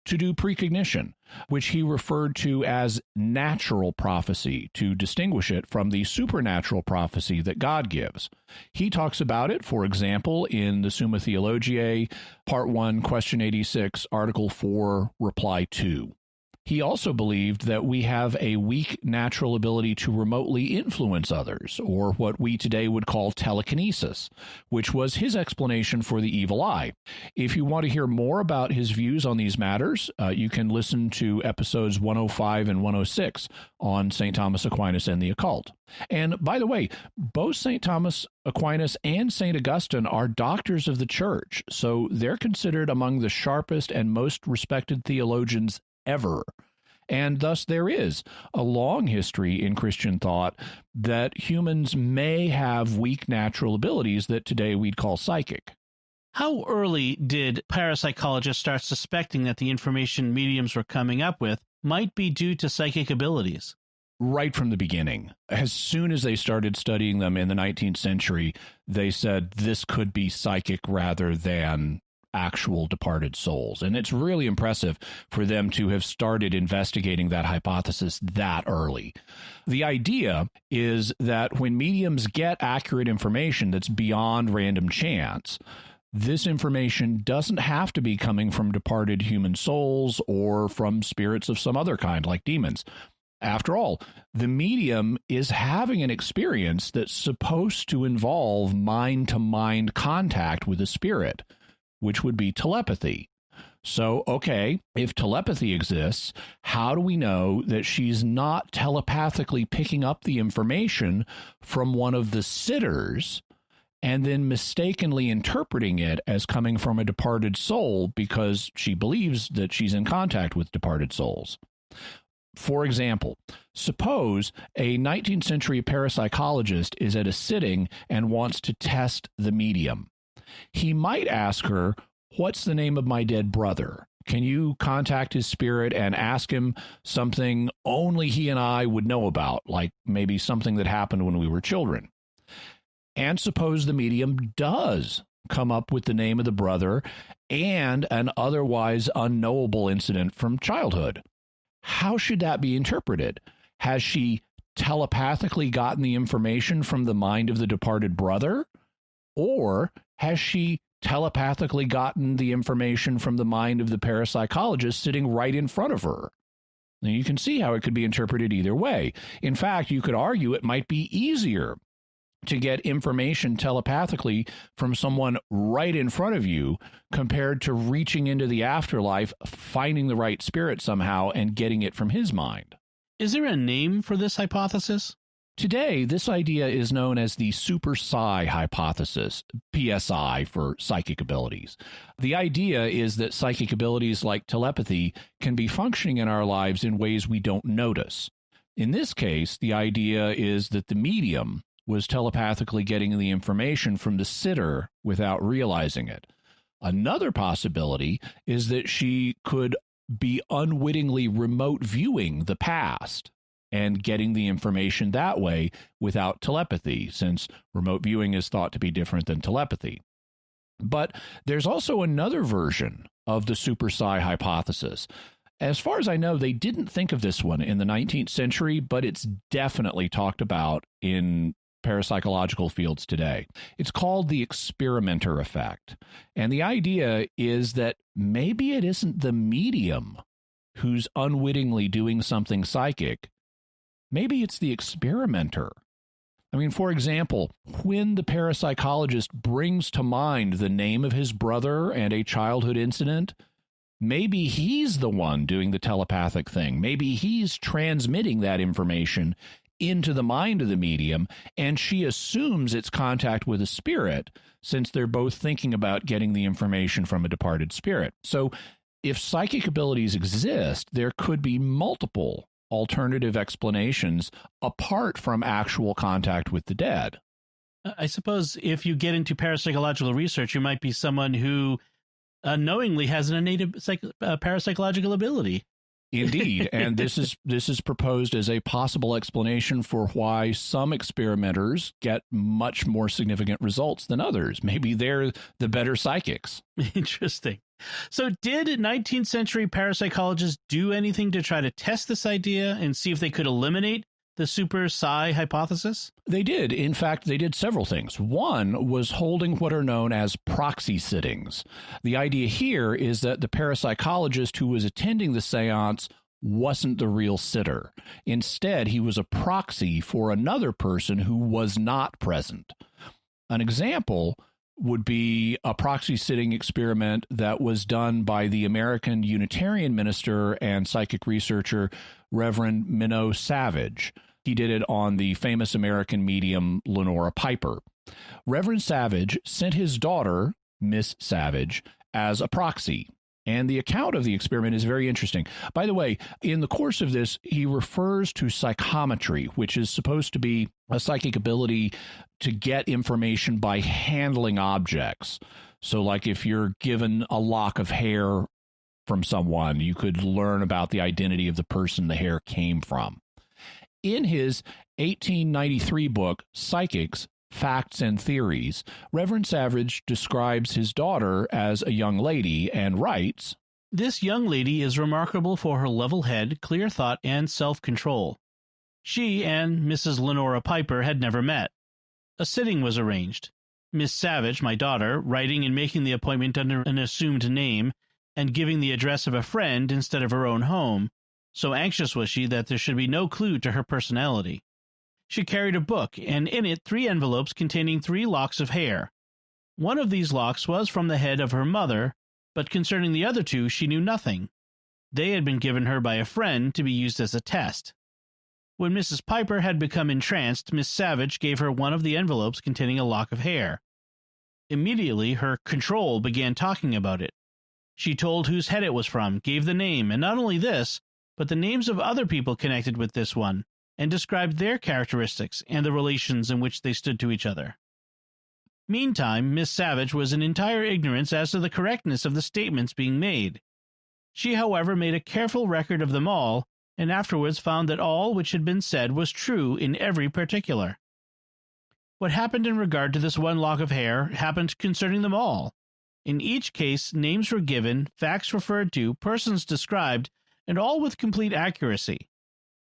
B: to do precognition, which he referred to as natural prophecy to distinguish it from the supernatural prophecy that God gives. He talks about it, for example, in the Summa Theologiae, Part 1, Question 86, Article 4, Reply 2. He also believed that we have a weak natural ability to remotely influence others, or what we today would call telekinesis, which was his explanation for the evil eye. If you want to hear more about his views on these matters, you can listen to episodes 105 and 106 on St. Thomas Aquinas and the occult. And by the way, both St. Thomas Aquinas and St. Augustine are doctors of the church, so they're considered among the sharpest and most respected theologians ever. And thus there is a long history in Christian thought that humans may have weak natural abilities that today we'd call psychic.
A: How early did parapsychologists start suspecting that the information mediums were coming up with might be due to psychic abilities?
B: Right from the beginning. As soon as they started studying them in the 19th century, they said this could be psychic rather than actual departed souls. And it's really impressive for them to have started investigating that hypothesis that early. The idea is that when mediums get accurate information that's beyond random chance, this information doesn't have to be coming from departed human souls or from spirits of some other kind, like demons. After all, the medium is having an experience that's supposed to involve mind-to-mind contact with a spirit, which would be telepathy. So, okay, if telepathy exists, how do we know that she's not telepathically picking up the information from one of the sitters and then mistakenly interpreting it as coming from a departed soul because she believes that she's in contact with departed souls? For example, suppose a 19th century parapsychologist is at a sitting and wants to test the medium. He might ask her, "What's the name of my dead brother? Can you contact his spirit and ask him something only he and I would know about, like maybe something that happened when we were children?" And suppose the medium does come up with the name of the brother and an otherwise unknowable incident from childhood. How should that be interpreted? Has she telepathically gotten the information from the mind of the departed brother? Or has she telepathically gotten the information from the mind of the parapsychologist sitting right in front of her. Now, you can see how it could be interpreted either way. In fact, you could argue it might be easier to get information telepathically from someone right in front of you compared to reaching into the afterlife, finding the right spirit somehow, and getting it from his mind.
A: Is there a name for this hypothesis?
B: Today, this idea is known as the super psi hypothesis, PSI for psychic abilities. The idea is that psychic abilities like telepathy can be functioning in our lives in ways we don't notice. In this case, the idea is that the medium was telepathically getting the information from the sitter without realizing it. Another possibility is that she could be unwittingly remote viewing the past and getting the information that way without telepathy, since remote viewing is thought to be different than telepathy. But there's also another version of the super psi hypothesis. As far as I know, they didn't think of this one in the 19th century, but it's definitely talked about in parapsychological fields today. It's called the experimenter effect. And the idea is that maybe it isn't the medium who's unwittingly doing something psychic. Maybe it's the experimenter. I mean, for example, when the parapsychologist brings to mind the name of his brother and a childhood incident, maybe he's the one doing the telepathic thing. Maybe he's transmitting that information into the mind of the medium, and she assumes it's contact with a spirit, since they're both thinking about getting the information from a departed spirit. So if psychic abilities exist, there could be multiple alternative explanations apart from actual contact with the dead.
A: I suppose if you get into parapsychological research, you might be someone who unknowingly has an innate parapsychological ability.
B: Indeed, and this is proposed as a possible explanation for why some experimenters get much more significant results than others. Maybe they're the better psychics.
A: Interesting. So did 19th century parapsychologists do anything to try to test this idea and see if they could eliminate the super psi hypothesis?
B: They did. In fact, they did several things. One was holding what are known as proxy sittings. The idea here is that the parapsychologist who was attending the seance wasn't the real sitter. Instead, he was a proxy for another person who was not present. An example would be a proxy sitting experiment that was done by the American Unitarian minister and psychic researcher, Reverend Minnow Savage. He did it on the famous American medium Lenora Piper. Reverend Savage sent his daughter, Miss Savage, as a proxy. And the account of the experiment is very interesting. By the way, in the course of this, he refers to psychometry, which is supposed to be a psychic ability to get information by handling objects. So like if you're given a lock of hair from someone, you could learn about the identity of the person the hair came from. In his 1893 book, Psychics, Facts and Theories, Reverend Savage describes his daughter as a young lady and writes,
A: "This young lady is remarkable for her level head, clear thought, and self-control. She and Mrs. Lenora Piper had never met. A sitting was arranged. Miss Savage, my daughter, writing and making the appointment under an assumed name, and giving the address of a friend instead of her own home, so anxious was she that there should be no clue to her personality. She carried a book, and in it 3 envelopes containing 3 locks of hair. One of these locks was from the head of her mother, but concerning the other 2 she knew nothing. They had been given her by a friend to be used as a test. When Mrs. Piper had become entranced, Miss Savage gave her one of the envelopes containing a lock of hair. Immediately her control began talking about it. She told whose head it was from, gave the name, and not only this, but the names of other people connected with this one, and described their characteristics and the relations in which they stood to each other. Meantime, Miss Savage was in entire ignorance as to the correctness of the statements being made. She, however, made a careful record of them all, and afterwards found that all which had been said was true in every particular. What happened in regard to this one lock of hair happened concerning them all. In each case, names were given, facts referred to, persons described, and all with complete accuracy.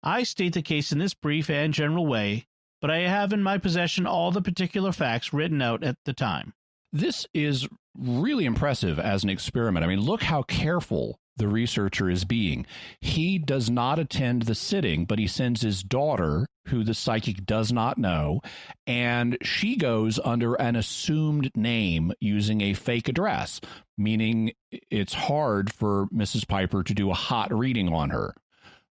A: I state the case in this brief and general way, but I have in my possession all the particular facts written out at the time."
B: This is really impressive as an experiment. I mean, look how careful the researcher is being. He does not attend the sitting, but he sends his daughter, who the psychic does not know, and she goes under an assumed name using a fake address, meaning it's hard for Mrs. Piper to do a hot reading on her.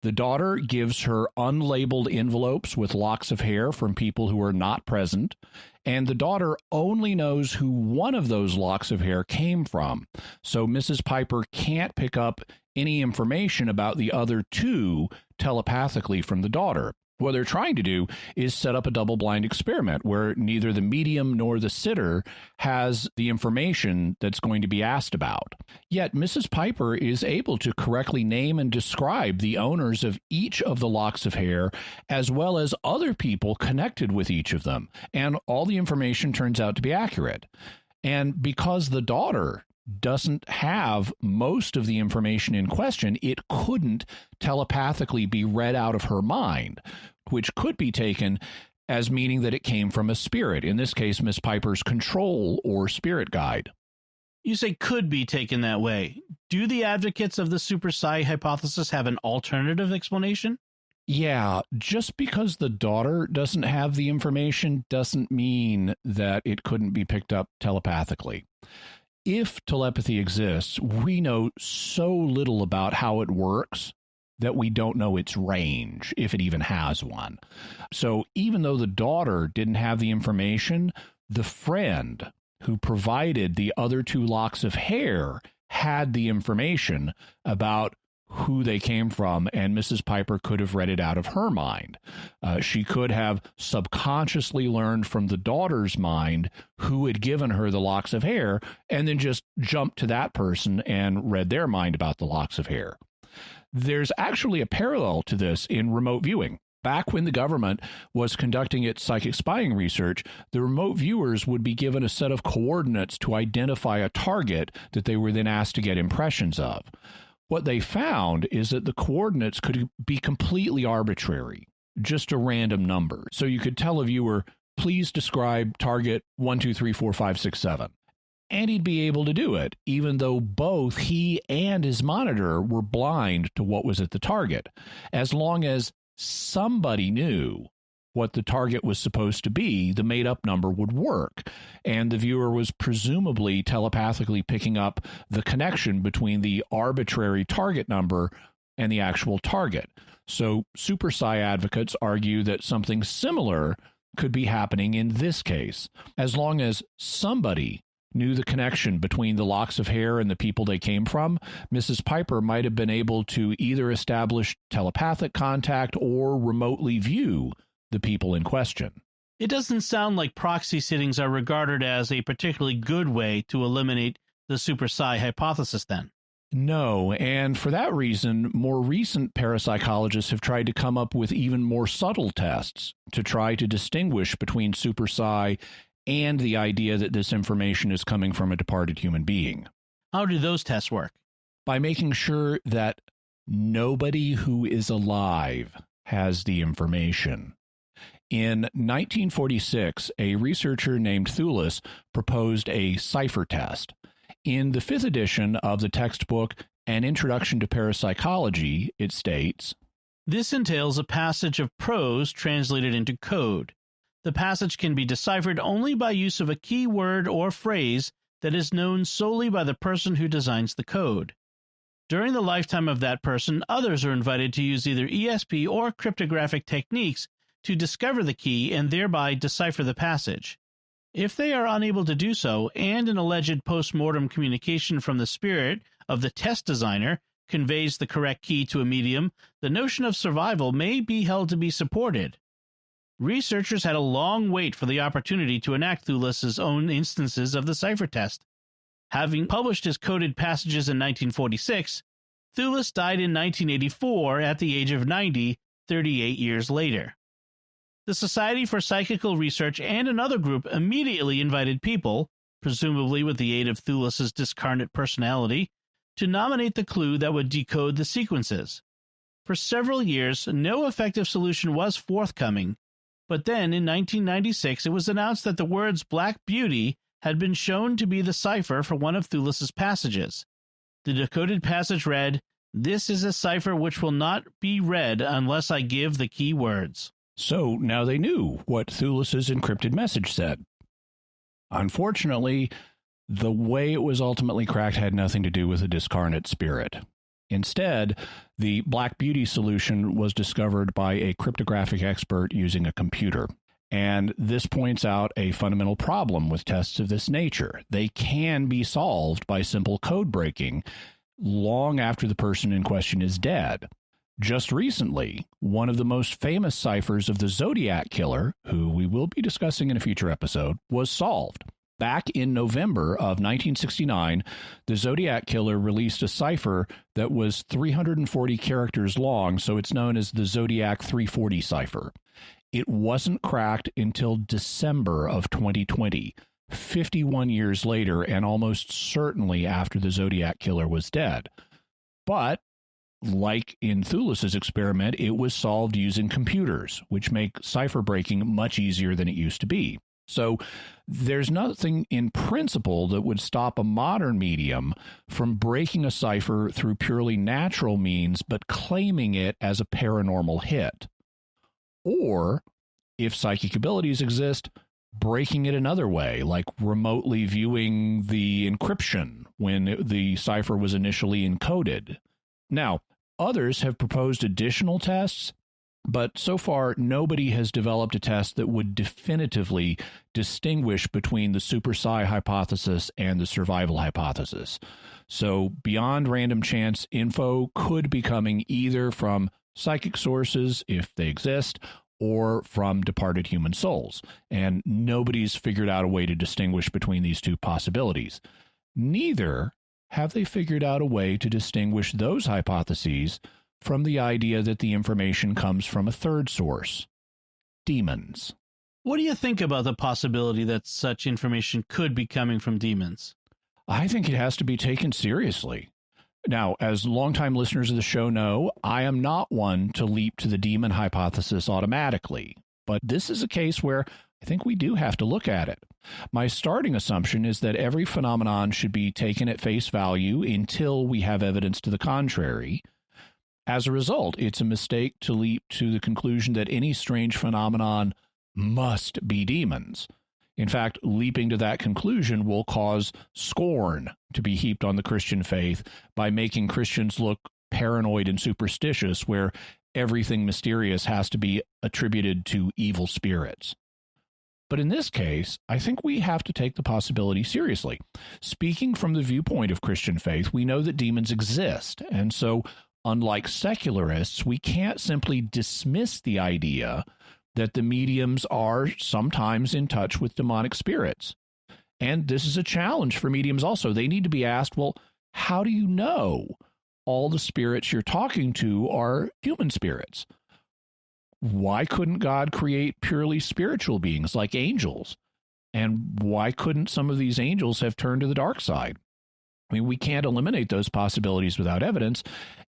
B: The daughter gives her unlabeled envelopes with locks of hair from people who are not present, and the daughter only knows who one of those locks of hair came from. So Mrs. Piper can't pick up any information about the other two telepathically from the daughter. What they're trying to do is set up a double-blind experiment where neither the medium nor the sitter has the information that's going to be asked about. Yet Mrs. Piper is able to correctly name and describe the owners of each of the locks of hair, as well as other people connected with each of them, and all the information turns out to be accurate. And because the daughter doesn't have most of the information in question, it couldn't telepathically be read out of her mind, which could be taken as meaning that it came from a spirit, in this case, Miss Piper's control or spirit guide.
A: You say could be taken that way. Do the advocates of the super psi hypothesis have an alternative explanation?
B: Yeah, just because the daughter doesn't have the information doesn't mean that it couldn't be picked up telepathically. If telepathy exists, we know so little about how it works that we don't know its range, if it even has one. So even though the daughter didn't have the information, the friend who provided the other two locks of hair had the information about who they came from, and Mrs. Piper could have read it out of her mind. She could have subconsciously learned from the daughter's mind who had given her the locks of hair, and then just jumped to that person and read their mind about the locks of hair. There's actually a parallel to this in remote viewing. Back when the government was conducting its psychic spying research, the remote viewers would be given a set of coordinates to identify a target that they were then asked to get impressions of. What they found is that the coordinates could be completely arbitrary, just a random number. So you could tell a viewer, please describe target 1, 2, 3, 4, 5, 6, 7. And he'd be able to do it, even though both he and his monitor were blind to what was at the target. As long as somebody knew what the target was supposed to be, the made-up number would work, and the viewer was presumably telepathically picking up the connection between the arbitrary target number and the actual target. So super psi advocates argue that something similar could be happening in this case. As long as somebody knew the connection between the locks of hair and the people they came from, Mrs. Piper might have been able to either establish telepathic contact or remotely view the people in question.
A: It doesn't sound like proxy sittings are regarded as a particularly good way to eliminate the super psi hypothesis then.
B: No, and for that reason, more recent parapsychologists have tried to come up with even more subtle tests to try to distinguish between super psi and the idea that this information is coming from a departed human being.
A: How do those tests work?
B: By making sure that nobody who is alive has the information. In 1946, a researcher named Thulis proposed a Cipher Test. In the 5th edition of the textbook, An Introduction to Parapsychology, it states,
A: "This entails a passage of prose translated into code. The passage can be deciphered only by use of a key word or phrase that is known solely by the person who designs the code. During the lifetime of that person, others are invited to use either ESP or cryptographic techniques to discover the key and thereby decipher the passage. If they are unable to do so, and an alleged post-mortem communication from the spirit of the test designer conveys the correct key to a medium, the notion of survival may be held to be supported." Researchers had a long wait for the opportunity to enact Thulis's own instances of the Cipher Test. Having published his coded passages in 1946, Thulis died in 1984 at the age of 90, 38 years later. The Society for Psychical Research and another group immediately invited people, presumably with the aid of Thulis's discarnate personality, to nominate the clue that would decode the sequences. For several years, no effective solution was forthcoming, but then in 1996 it was announced that the words Black Beauty had been shown to be the cipher for one of Thulus's passages. The decoded passage read, "This is a cipher which will not be read unless I give the key words."
B: So now they knew what Thulus's encrypted message said. Unfortunately, the way it was ultimately cracked had nothing to do with a discarnate spirit. Instead, the Black Beauty solution was discovered by a cryptographic expert using a computer. And this points out a fundamental problem with tests of this nature. They can be solved by simple code breaking long after the person in question is dead. Just recently, one of the most famous ciphers of the Zodiac Killer, who we will be discussing in a future episode, was solved. Back in November of 1969, the Zodiac Killer released a cipher that was 340 characters long, so it's known as the Zodiac 340 cipher. It wasn't cracked until December of 2020, 51 years later, and almost certainly after the Zodiac Killer was dead. But, like in Thulus's experiment, it was solved using computers, which make cipher breaking much easier than it used to be. So there's nothing in principle that would stop a modern medium from breaking a cipher through purely natural means, but claiming it as a paranormal hit. Or, if psychic abilities exist, breaking it another way, like remotely viewing the encryption when the cipher was initially encoded. Now, others have proposed additional tests, but so far nobody has developed a test that would definitively distinguish between the super psi hypothesis and the survival hypothesis. So beyond random chance, info could be coming either from psychic sources, if they exist, or from departed human souls. And nobody's figured out a way to distinguish between these two possibilities. Neither have they figured out a way to distinguish those hypotheses from the idea that the information comes from a third source, demons.
A: What do you think about the possibility that such information could be coming from demons?
B: I think it has to be taken seriously. Now, as longtime listeners of the show know, I am not one to leap to the demon hypothesis automatically, but this is a case where I think we do have to look at it. My starting assumption is that every phenomenon should be taken at face value until we have evidence to the contrary. As a result, it's a mistake to leap to the conclusion that any strange phenomenon must be demons. In fact, leaping to that conclusion will cause scorn to be heaped on the Christian faith by making Christians look paranoid and superstitious, where everything mysterious has to be attributed to evil spirits. But in this case, I think we have to take the possibility seriously. Speaking from the viewpoint of Christian faith, we know that demons exist, and so unlike secularists, we can't simply dismiss the idea that the mediums are sometimes in touch with demonic spirits. And this is a challenge for mediums also. They need to be asked, well, how do you know all the spirits you're talking to are human spirits? Why couldn't God create purely spiritual beings like angels? And why couldn't some of these angels have turned to the dark side? I mean, we can't eliminate those possibilities without evidence.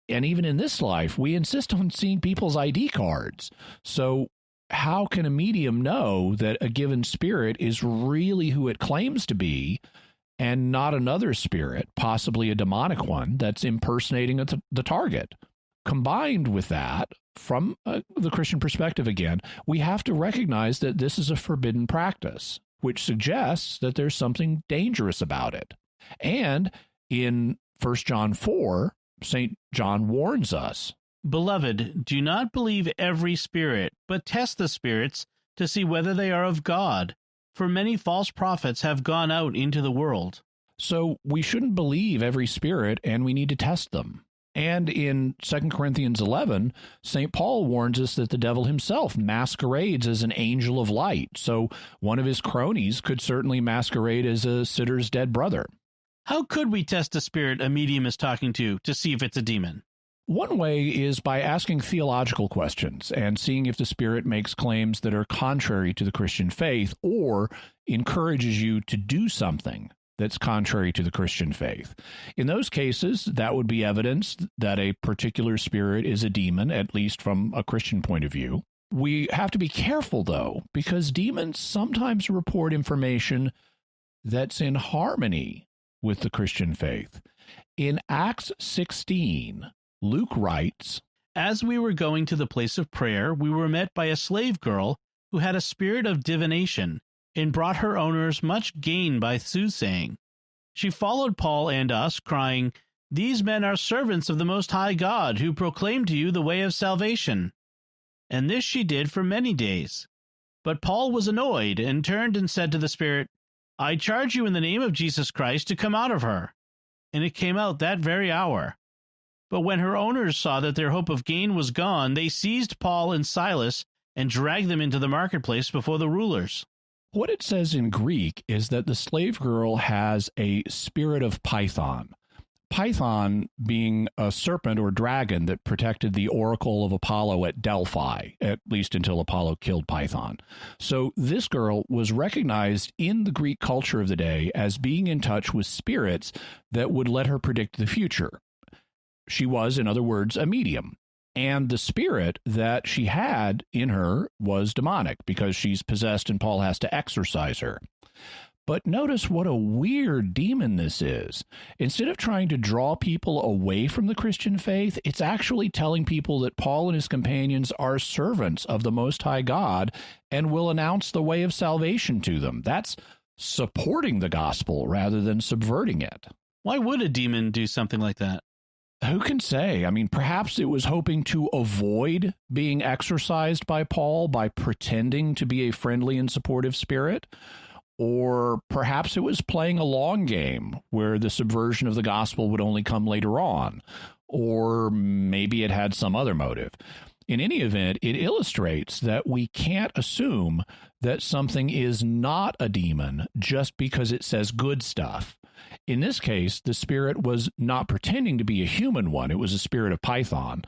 B: And even in this life, we insist on seeing people's ID cards. So how can a medium know that a given spirit is really who it claims to be and not another spirit, possibly a demonic one, that's impersonating the target? Combined with that, from the Christian perspective again, we have to recognize that this is a forbidden practice, which suggests that there's something dangerous about it. And in 1 John 4, St. John warns us,
A: "Beloved, do not believe every spirit, but test the spirits to see whether they are of God. For many false prophets have gone out into the world."
B: So we shouldn't believe every spirit, and we need to test them. And in 2 Corinthians 11, St. Paul warns us that the devil himself masquerades as an angel of light. So one of his cronies could certainly masquerade as a sitter's dead brother.
A: How could we test a spirit a medium is talking to see if it's a demon?
B: One way is by asking theological questions and seeing if the spirit makes claims that are contrary to the Christian faith or encourages you to do something that's contrary to the Christian faith. In those cases, that would be evidence that a particular spirit is a demon, at least from a Christian point of view. We have to be careful, though, because demons sometimes report information that's in harmony with the Christian faith. In Acts 16, Luke writes,
A: As we were going to the place of prayer, we were met by a slave girl who had a spirit of divination and brought her owners much gain by soothsaying. She followed Paul and us, crying, These men are servants of the Most High God, who proclaim to you the way of salvation. And this she did for many days. But Paul was annoyed and turned and said to the spirit, I charge you in the name of Jesus Christ to come out of her. And it came out that very hour. But when her owners saw that their hope of gain was gone, they seized Paul and Silas and dragged them into the marketplace before the rulers.
B: What it says in Greek is that the slave girl has a spirit of Python. Python being a serpent or dragon that protected the oracle of Apollo at Delphi, at least until Apollo killed Python. So this girl was recognized in the Greek culture of the day as being in touch with spirits that would let her predict the future. She was, in other words, a medium. And the spirit that she had in her was demonic because she's possessed and Paul has to exorcise her. But notice what a weird demon this is. Instead of trying to draw people away from the Christian faith, it's actually telling people that Paul and his companions are servants of the Most High God and will announce the way of salvation to them. That's supporting the gospel rather than subverting it.
A: Why would a demon do something like that?
B: Who can say? I mean, perhaps it was hoping to avoid being exorcised by Paul by pretending to be a friendly and supportive spirit. Or perhaps it was playing a long game where the subversion of the gospel would only come later on. Or maybe it had some other motive. In any event, it illustrates that we can't assume that something is not a demon just because it says good stuff. In this case, the spirit was not pretending to be a human one. It was a spirit of Python.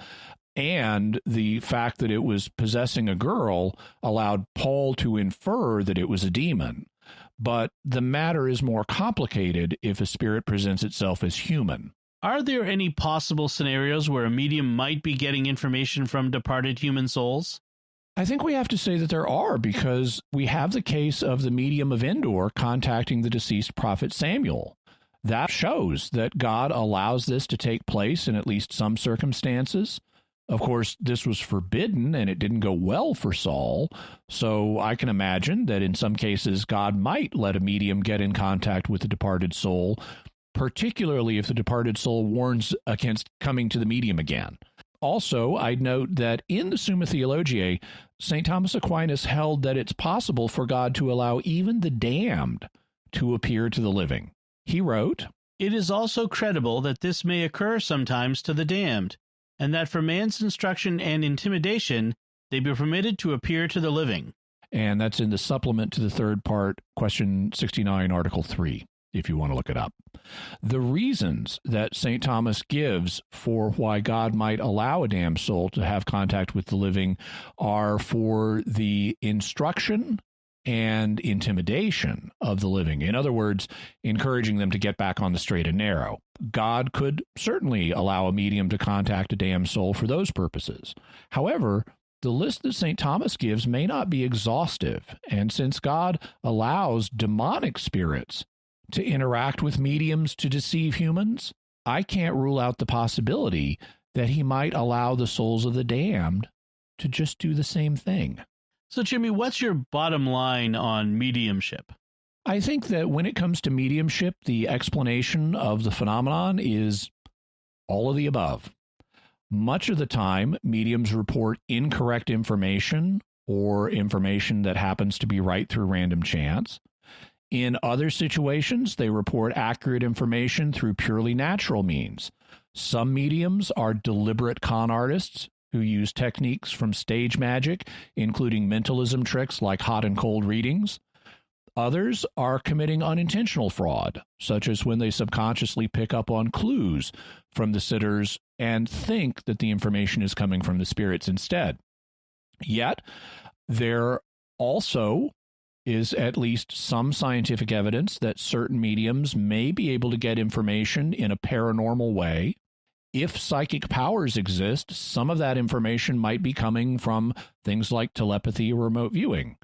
B: And the fact that it was possessing a girl allowed Paul to infer that it was a demon. But the matter is more complicated if a spirit presents itself as human.
A: Are there any possible scenarios where a medium might be getting information from departed human souls?
B: I think we have to say that there are, because we have the case of the medium of Endor contacting the deceased prophet Samuel. That shows that God allows this to take place in at least some circumstances. Of course, this was forbidden and it didn't go well for Saul. So I can imagine that in some cases, God might let a medium get in contact with the departed soul, particularly if the departed soul warns against coming to the medium again. Also, I'd note that in the Summa Theologiae, St. Thomas Aquinas held that it's possible for God to allow even the damned to appear to the living. He wrote,
A: It is also credible that this may occur sometimes to the damned, and that for man's instruction and intimidation they be permitted to appear to the living.
B: And that's in the supplement to the third part, question 69, article 3, if you want to look it up. The reasons that St. Thomas gives for why God might allow a damned soul to have contact with the living are for the instruction and intimidation of the living. In other words, encouraging them to get back on the straight and narrow. God could certainly allow a medium to contact a damned soul for those purposes. However, the list that St. Thomas gives may not be exhaustive, and since God allows demonic spirits to interact with mediums to deceive humans, I can't rule out the possibility that he might allow the souls of the damned to just do the same thing.
A: So, Jimmy, what's your bottom line on mediumship?
B: I think that when it comes to mediumship, the explanation of the phenomenon is all of the above. Much of the time, mediums report incorrect information or information that happens to be right through random chance. In other situations, they report accurate information through purely natural means. Some mediums are deliberate con artists who use techniques from stage magic, including mentalism tricks like hot and cold readings. Others are committing unintentional fraud, such as when they subconsciously pick up on clues from the sitters and think that the information is coming from the spirits instead. Yet, there also is at least some scientific evidence that certain mediums may be able to get information in a paranormal way. If psychic powers exist, some of that information might be coming from things like telepathy or remote viewing.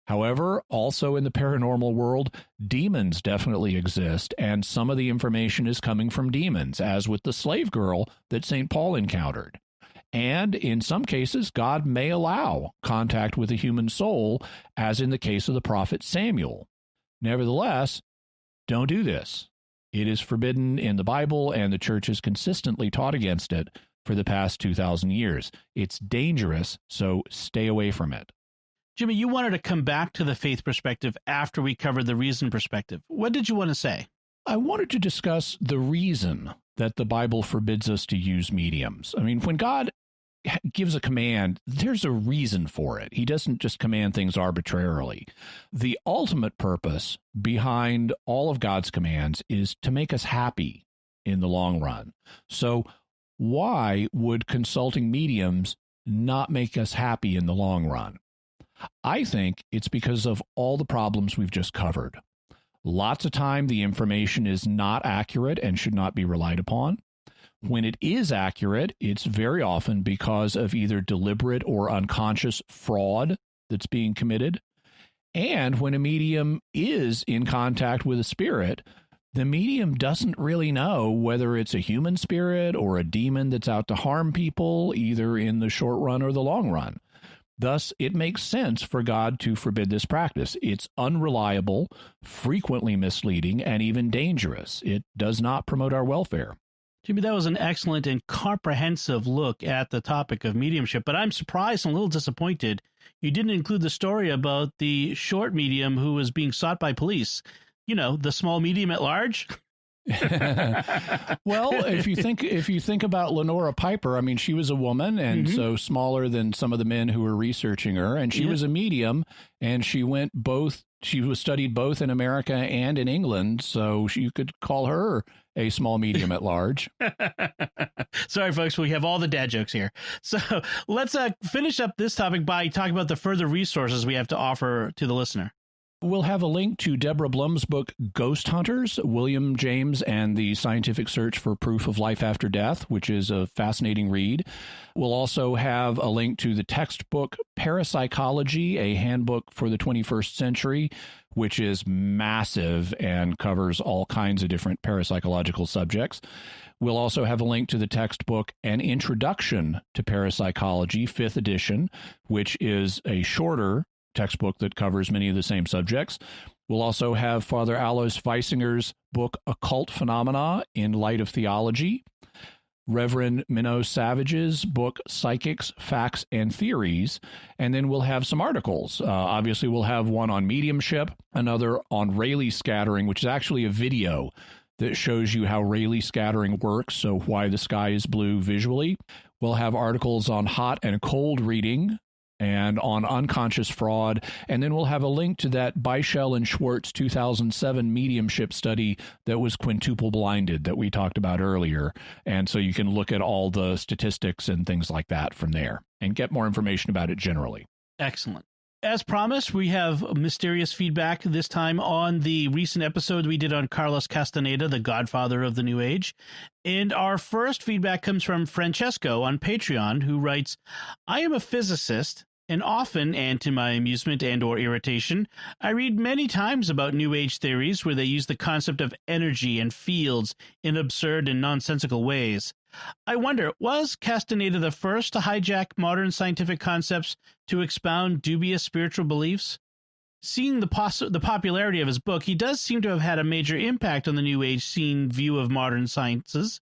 B: However, also in the paranormal world, demons definitely exist, and some of the information is coming from demons, as with the slave girl that St. Paul encountered. And in some cases, God may allow contact with a human soul, as in the case of the prophet Samuel. Nevertheless, don't do this. It is forbidden in the Bible, and the church has consistently taught against it for the past 2,000 years. It's dangerous, so stay away from it.
A: Jimmy, you wanted to come back to the faith perspective after we covered the reason perspective. What did you want to say?
B: I wanted to discuss the reason that the Bible forbids us to use mediums. I mean, when God gives a command, there's a reason for it. He doesn't just command things arbitrarily. The ultimate purpose behind all of God's commands is to make us happy in the long run. So why would consulting mediums not make us happy in the long run? I think it's because of all the problems we've just covered. Lots of time, the information is not accurate and should not be relied upon. When it is accurate, it's very often because of either deliberate or unconscious fraud that's being committed. And when a medium is in contact with a spirit, the medium doesn't really know whether it's a human spirit or a demon that's out to harm people, either in the short run or the long run. Thus, it makes sense for God to forbid this practice. It's unreliable, frequently misleading, and even dangerous. It does not promote our welfare.
A: Jimmy, that was an excellent and comprehensive look at the topic of mediumship, but I'm surprised and a little disappointed you didn't include the story about the short medium who was being sought by police. You know, the small medium at large.
B: Well, if you think about Lenora Piper, I mean, she was a woman, and so smaller than some of the men who were researching her, and she was a medium, and she was studied both in America and in England, so you could call her a small medium at large.
A: Sorry, folks, we have all the dad jokes here. So let's finish up this topic by talking about the further resources we have to offer to the listener.
B: We'll have a link to Deborah Blum's book, Ghost Hunters, William James and the Scientific Search for Proof of Life After Death, which is a fascinating read. We'll also have a link to the textbook Parapsychology, a handbook for the 21st century, which is massive and covers all kinds of different parapsychological subjects. We'll also have a link to the textbook An Introduction to Parapsychology, 5th edition, which is a shorter textbook that covers many of the same subjects. We'll also have Father Alois Weisinger's book, Occult Phenomena in Light of Theology, Reverend Minnow Savage's book, Psychics, Facts, and Theories, and then we'll have some articles. Obviously, we'll have one on mediumship, another on Rayleigh scattering, which is actually a video that shows you how Rayleigh scattering works, so why the sky is blue visually. We'll have articles on hot and cold reading, and on unconscious fraud. And then we'll have a link to that Beischel and Schwartz 2007 mediumship study that was quintuple blinded that we talked about earlier. And so you can look at all the statistics and things like that from there and get more information about it generally.
A: Excellent. As promised, we have mysterious feedback this time on the recent episode we did on Carlos Castaneda, the godfather of the New Age. And our first feedback comes from Francesco on Patreon, who writes, I am a physicist, and often, and to my amusement and or irritation, I read many times about New Age theories where they use the concept of energy and fields in absurd and nonsensical ways. I wonder, was Castaneda the first to hijack modern scientific concepts to expound dubious spiritual beliefs? Seeing the popularity of his book, he does seem to have had a major impact on the New Age scene view of modern sciences.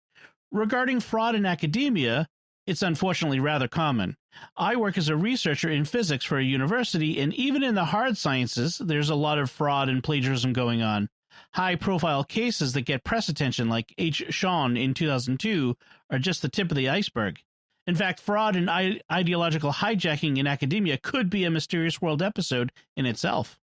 A: Regarding fraud in academia, it's unfortunately rather common. I work as a researcher in physics for a university, and even in the hard sciences, there's a lot of fraud and plagiarism going on. High-profile cases that get press attention, like H. Sean in 2002, are just the tip of the iceberg. In fact, fraud and ideological hijacking in academia could be a Mysterious World episode in itself.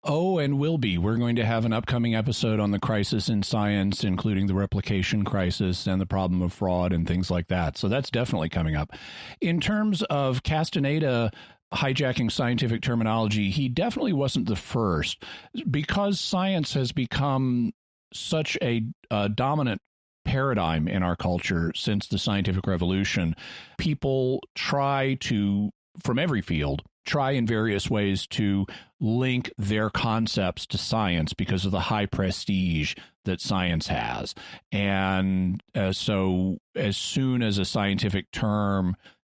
B: Oh, and will be. We're going to have an upcoming episode on the crisis in science, including the replication crisis and the problem of fraud and things like that. So that's definitely coming up. In terms of Castaneda hijacking scientific terminology, he definitely wasn't the first. Because science has become such a dominant paradigm in our culture since the scientific revolution, people try to, from every field, try in various ways to link their concepts to science because of the high prestige that science has. And so as soon as a scientific term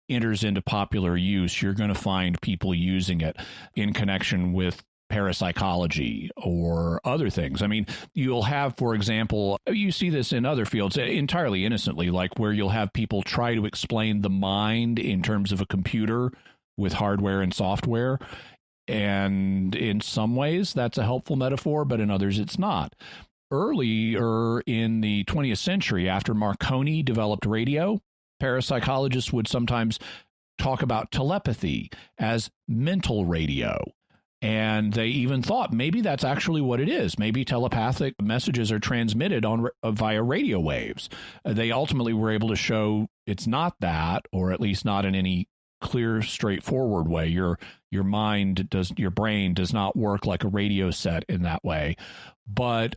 B: enters into popular use, you're going to find people using it in connection with parapsychology or other things. I mean, you'll have, for example, you see this in other fields entirely innocently, like where you'll have people try to explain the mind in terms of a computer with hardware and software. And in some ways, that's a helpful metaphor, but in others, it's not. Earlier in the 20th century, after Marconi developed radio, parapsychologists would sometimes talk about telepathy as mental radio. And they even thought maybe that's actually what it is. Maybe telepathic messages are transmitted on via radio waves. They ultimately were able to show it's not that, or at least not in any clear, straightforward way. Your brain does not work like a radio set in that way. But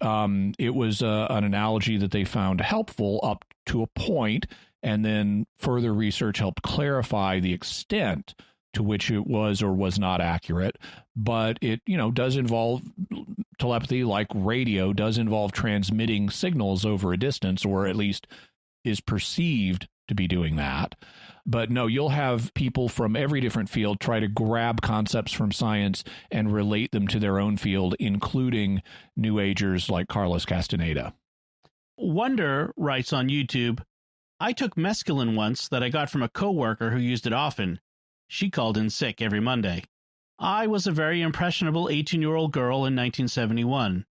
B: it was an analogy that they found helpful up to a point, and then further research helped clarify the extent to which it was or was not accurate. But it, does involve telepathy, like radio does involve transmitting signals over a distance, or at least is perceived to be doing that. But no, you'll have people from every different field try to grab concepts from science and relate them to their own field, including New Agers like Carlos Castaneda.
A: Wonder writes on YouTube, I took mescaline once that I got from a coworker who used it often. She called in sick every Monday. I was a very impressionable 18-year-old girl in 1971.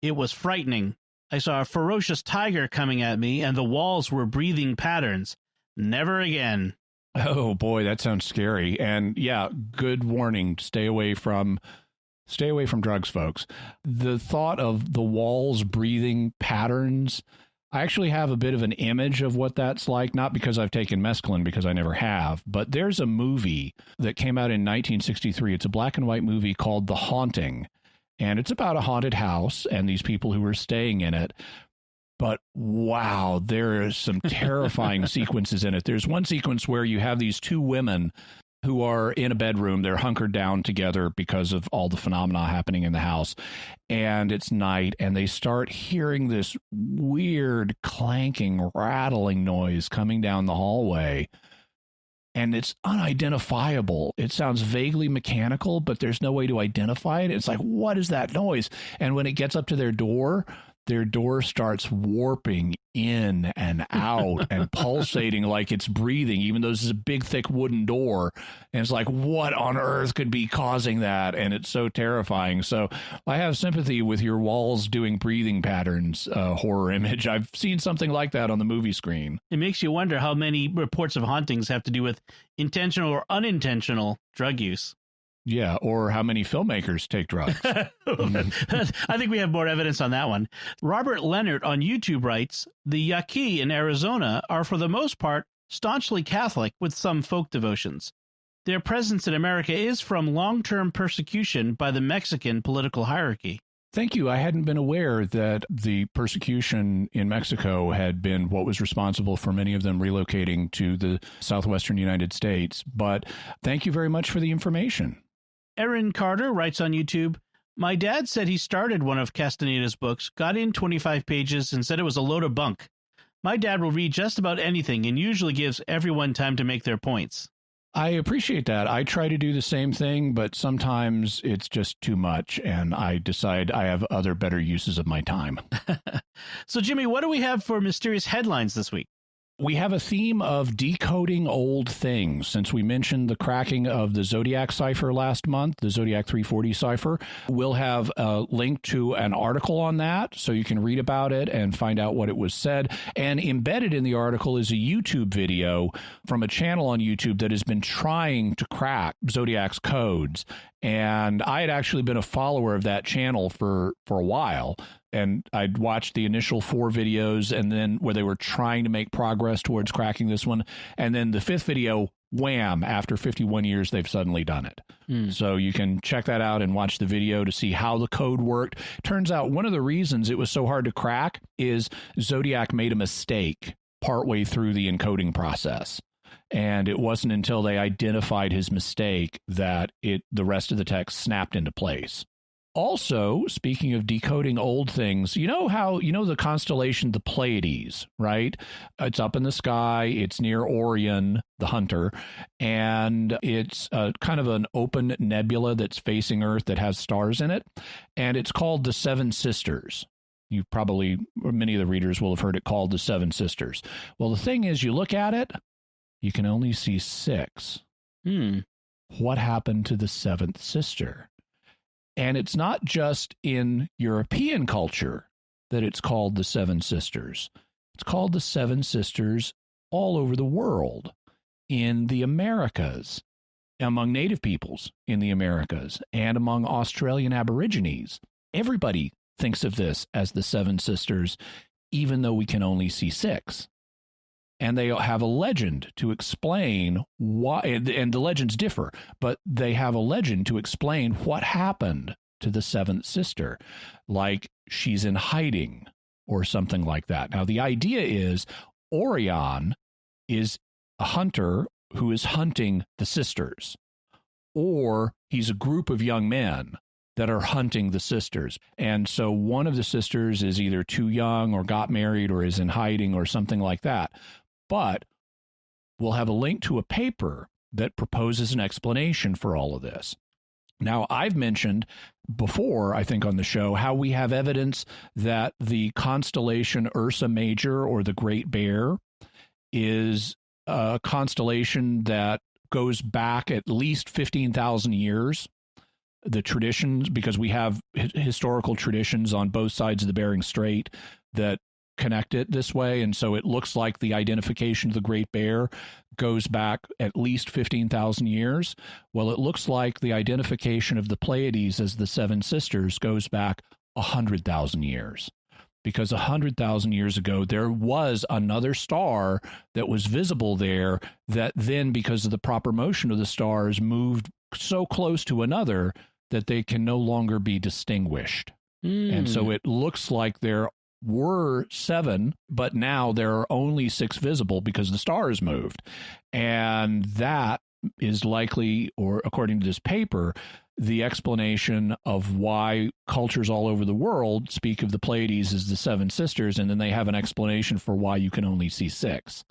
A: It was frightening. I saw a ferocious tiger coming at me, and the walls were breathing patterns. Never again.
B: Oh, boy, that sounds scary. And yeah, good warning. Stay away from drugs, folks. The thought of the walls breathing patterns, I actually have a bit of an image of what that's like, not because I've taken mescaline, because I never have, but there's a movie that came out in 1963. It's a black and white movie called The Haunting, and it's about a haunted house and these people who are staying in it. But wow, there are some terrifying sequences in it. There's one sequence where you have these two women who are in a bedroom. They're hunkered down together because of all the phenomena happening in the house. And it's night, and they start hearing this weird clanking, rattling noise coming down the hallway. And it's unidentifiable. It sounds vaguely mechanical, but there's no way to identify it. It's like, what is that noise? And when it gets up to their door starts warping in and out and pulsating like it's breathing, even though this is a big, thick wooden door. And it's like, what on earth could be causing that? And it's so terrifying. So I have sympathy with your walls doing breathing patterns horror image. I've seen something like that on the movie screen.
A: It makes you wonder how many reports of hauntings have to do with intentional or unintentional drug use.
B: Yeah, or how many filmmakers take drugs.
A: I think we have more evidence on that one. Robert Leonard on YouTube writes, the Yaqui in Arizona are for the most part staunchly Catholic with some folk devotions. Their presence in America is from long-term persecution by the Mexican political hierarchy.
B: Thank you. I hadn't been aware that the persecution in Mexico had been what was responsible for many of them relocating to the southwestern United States. But thank you very much for the information.
A: Erin Carter writes on YouTube, my dad said he started one of Castaneda's books, got in 25 pages, and said it was a load of bunk. My dad will read just about anything and usually gives everyone time to make their points.
B: I appreciate that. I try to do the same thing, but sometimes it's just too much, and I decide I have other better uses of my time.
A: So, Jimmy, what do we have for mysterious headlines this week?
B: We have a theme of decoding old things. Since we mentioned the cracking of the Zodiac cipher last month, the Zodiac 340 cipher, we'll have a link to an article on that so you can read about it and find out what it was said. And embedded in the article is a YouTube video from a channel on YouTube that has been trying to crack Zodiac's codes. And I had actually been a follower of that channel for a while. And I'd watched the initial 4 videos, and then where they were trying to make progress towards cracking this one. And then the 5th video, wham, after 51 years, they've suddenly done it. So you can check that out and watch the video to see how the code worked. Turns out one of the reasons it was so hard to crack is Zodiac made a mistake partway through the encoding process. And it wasn't until they identified his mistake that the rest of the text snapped into place. Also, speaking of decoding old things, you know the constellation the Pleiades, right? It's up in the sky. It's near Orion, the hunter, and it's kind of an open nebula that's facing Earth that has stars in it, and it's called the Seven Sisters. Many of the readers will have heard it called the Seven Sisters. Well, the thing is, you look at it, you can only see 6. What happened to the seventh sister? And it's not just in European culture that it's called the Seven Sisters. It's called the Seven Sisters all over the world, in the Americas, among Native peoples in the Americas, and among Australian Aborigines. Everybody thinks of this as the Seven Sisters, even though we can only see 6. And they have a legend to explain why, and the legends differ, but they have a legend to explain what happened to the seventh sister, like she's in hiding or something like that. Now, the idea is Orion is a hunter who is hunting the sisters, or he's a group of young men that are hunting the sisters. And so one of the sisters is either too young or got married or is in hiding or something like that. But we'll have a link to a paper that proposes an explanation for all of this. Now, I've mentioned before, I think on the show, how we have evidence that the constellation Ursa Major, or the Great Bear, is a constellation that goes back at least 15,000 years. The traditions, because we have historical traditions on both sides of the Bering Strait that connect it this way, and so it looks like the identification of the Great Bear goes back at least 15,000 years. Well, it looks like the identification of the Pleiades as the Seven Sisters goes back 100,000 years, because 100,000 years ago there was another star that was visible there that then, because of the proper motion of the stars, moved so close to another that they can no longer be distinguished. And so it looks like there were 7, but now there are only 6 visible because the stars moved. And that is likely, or according to this paper, the explanation of why cultures all over the world speak of the Pleiades as the Seven Sisters, and then they have an explanation for why you can only see 6.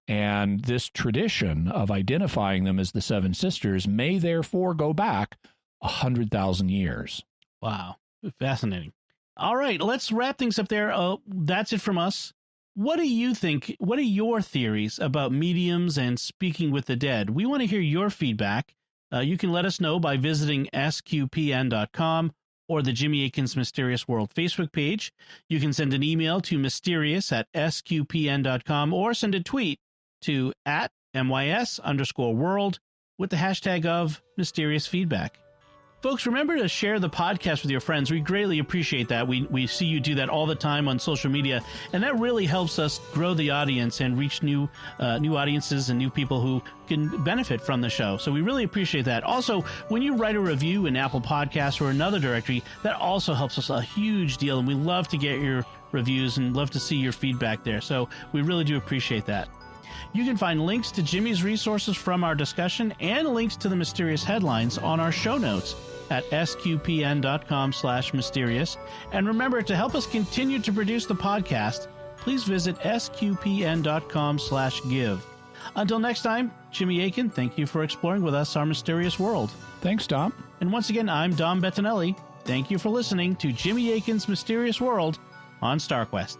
B: And this tradition of identifying them as the Seven Sisters may therefore go back 100,000 years.
A: Wow. Fascinating. All right, let's wrap things up there. That's it from us. What do you think? What are your theories about mediums and speaking with the dead? We want to hear your feedback. You can let us know by visiting sqpn.com or the Jimmy Akin's Mysterious World Facebook page. You can send an email to mysterious@sqpn.com or send a tweet to @MYS_world with the hashtag of mysterious feedback. Folks, remember to share the podcast with your friends. We greatly appreciate that. We see you do that all the time on social media, and that really helps us grow the audience and reach new audiences and new people who can benefit from the show. So we really appreciate that. Also, when you write a review in Apple Podcasts or another directory, that also helps us a huge deal, and we love to get your reviews and love to see your feedback there. So we really do appreciate that. You can find links to Jimmy's resources from our discussion and links to the mysterious headlines on our show notes at sqpn.com/mysterious. And remember, to help us continue to produce the podcast, please visit sqpn.com/give. Until next time, Jimmy Akin, thank you for exploring with us our mysterious world.
B: Thanks, Dom.
A: And once again, I'm Dom Bettinelli. Thank you for listening to Jimmy Akin's Mysterious World on StarQuest.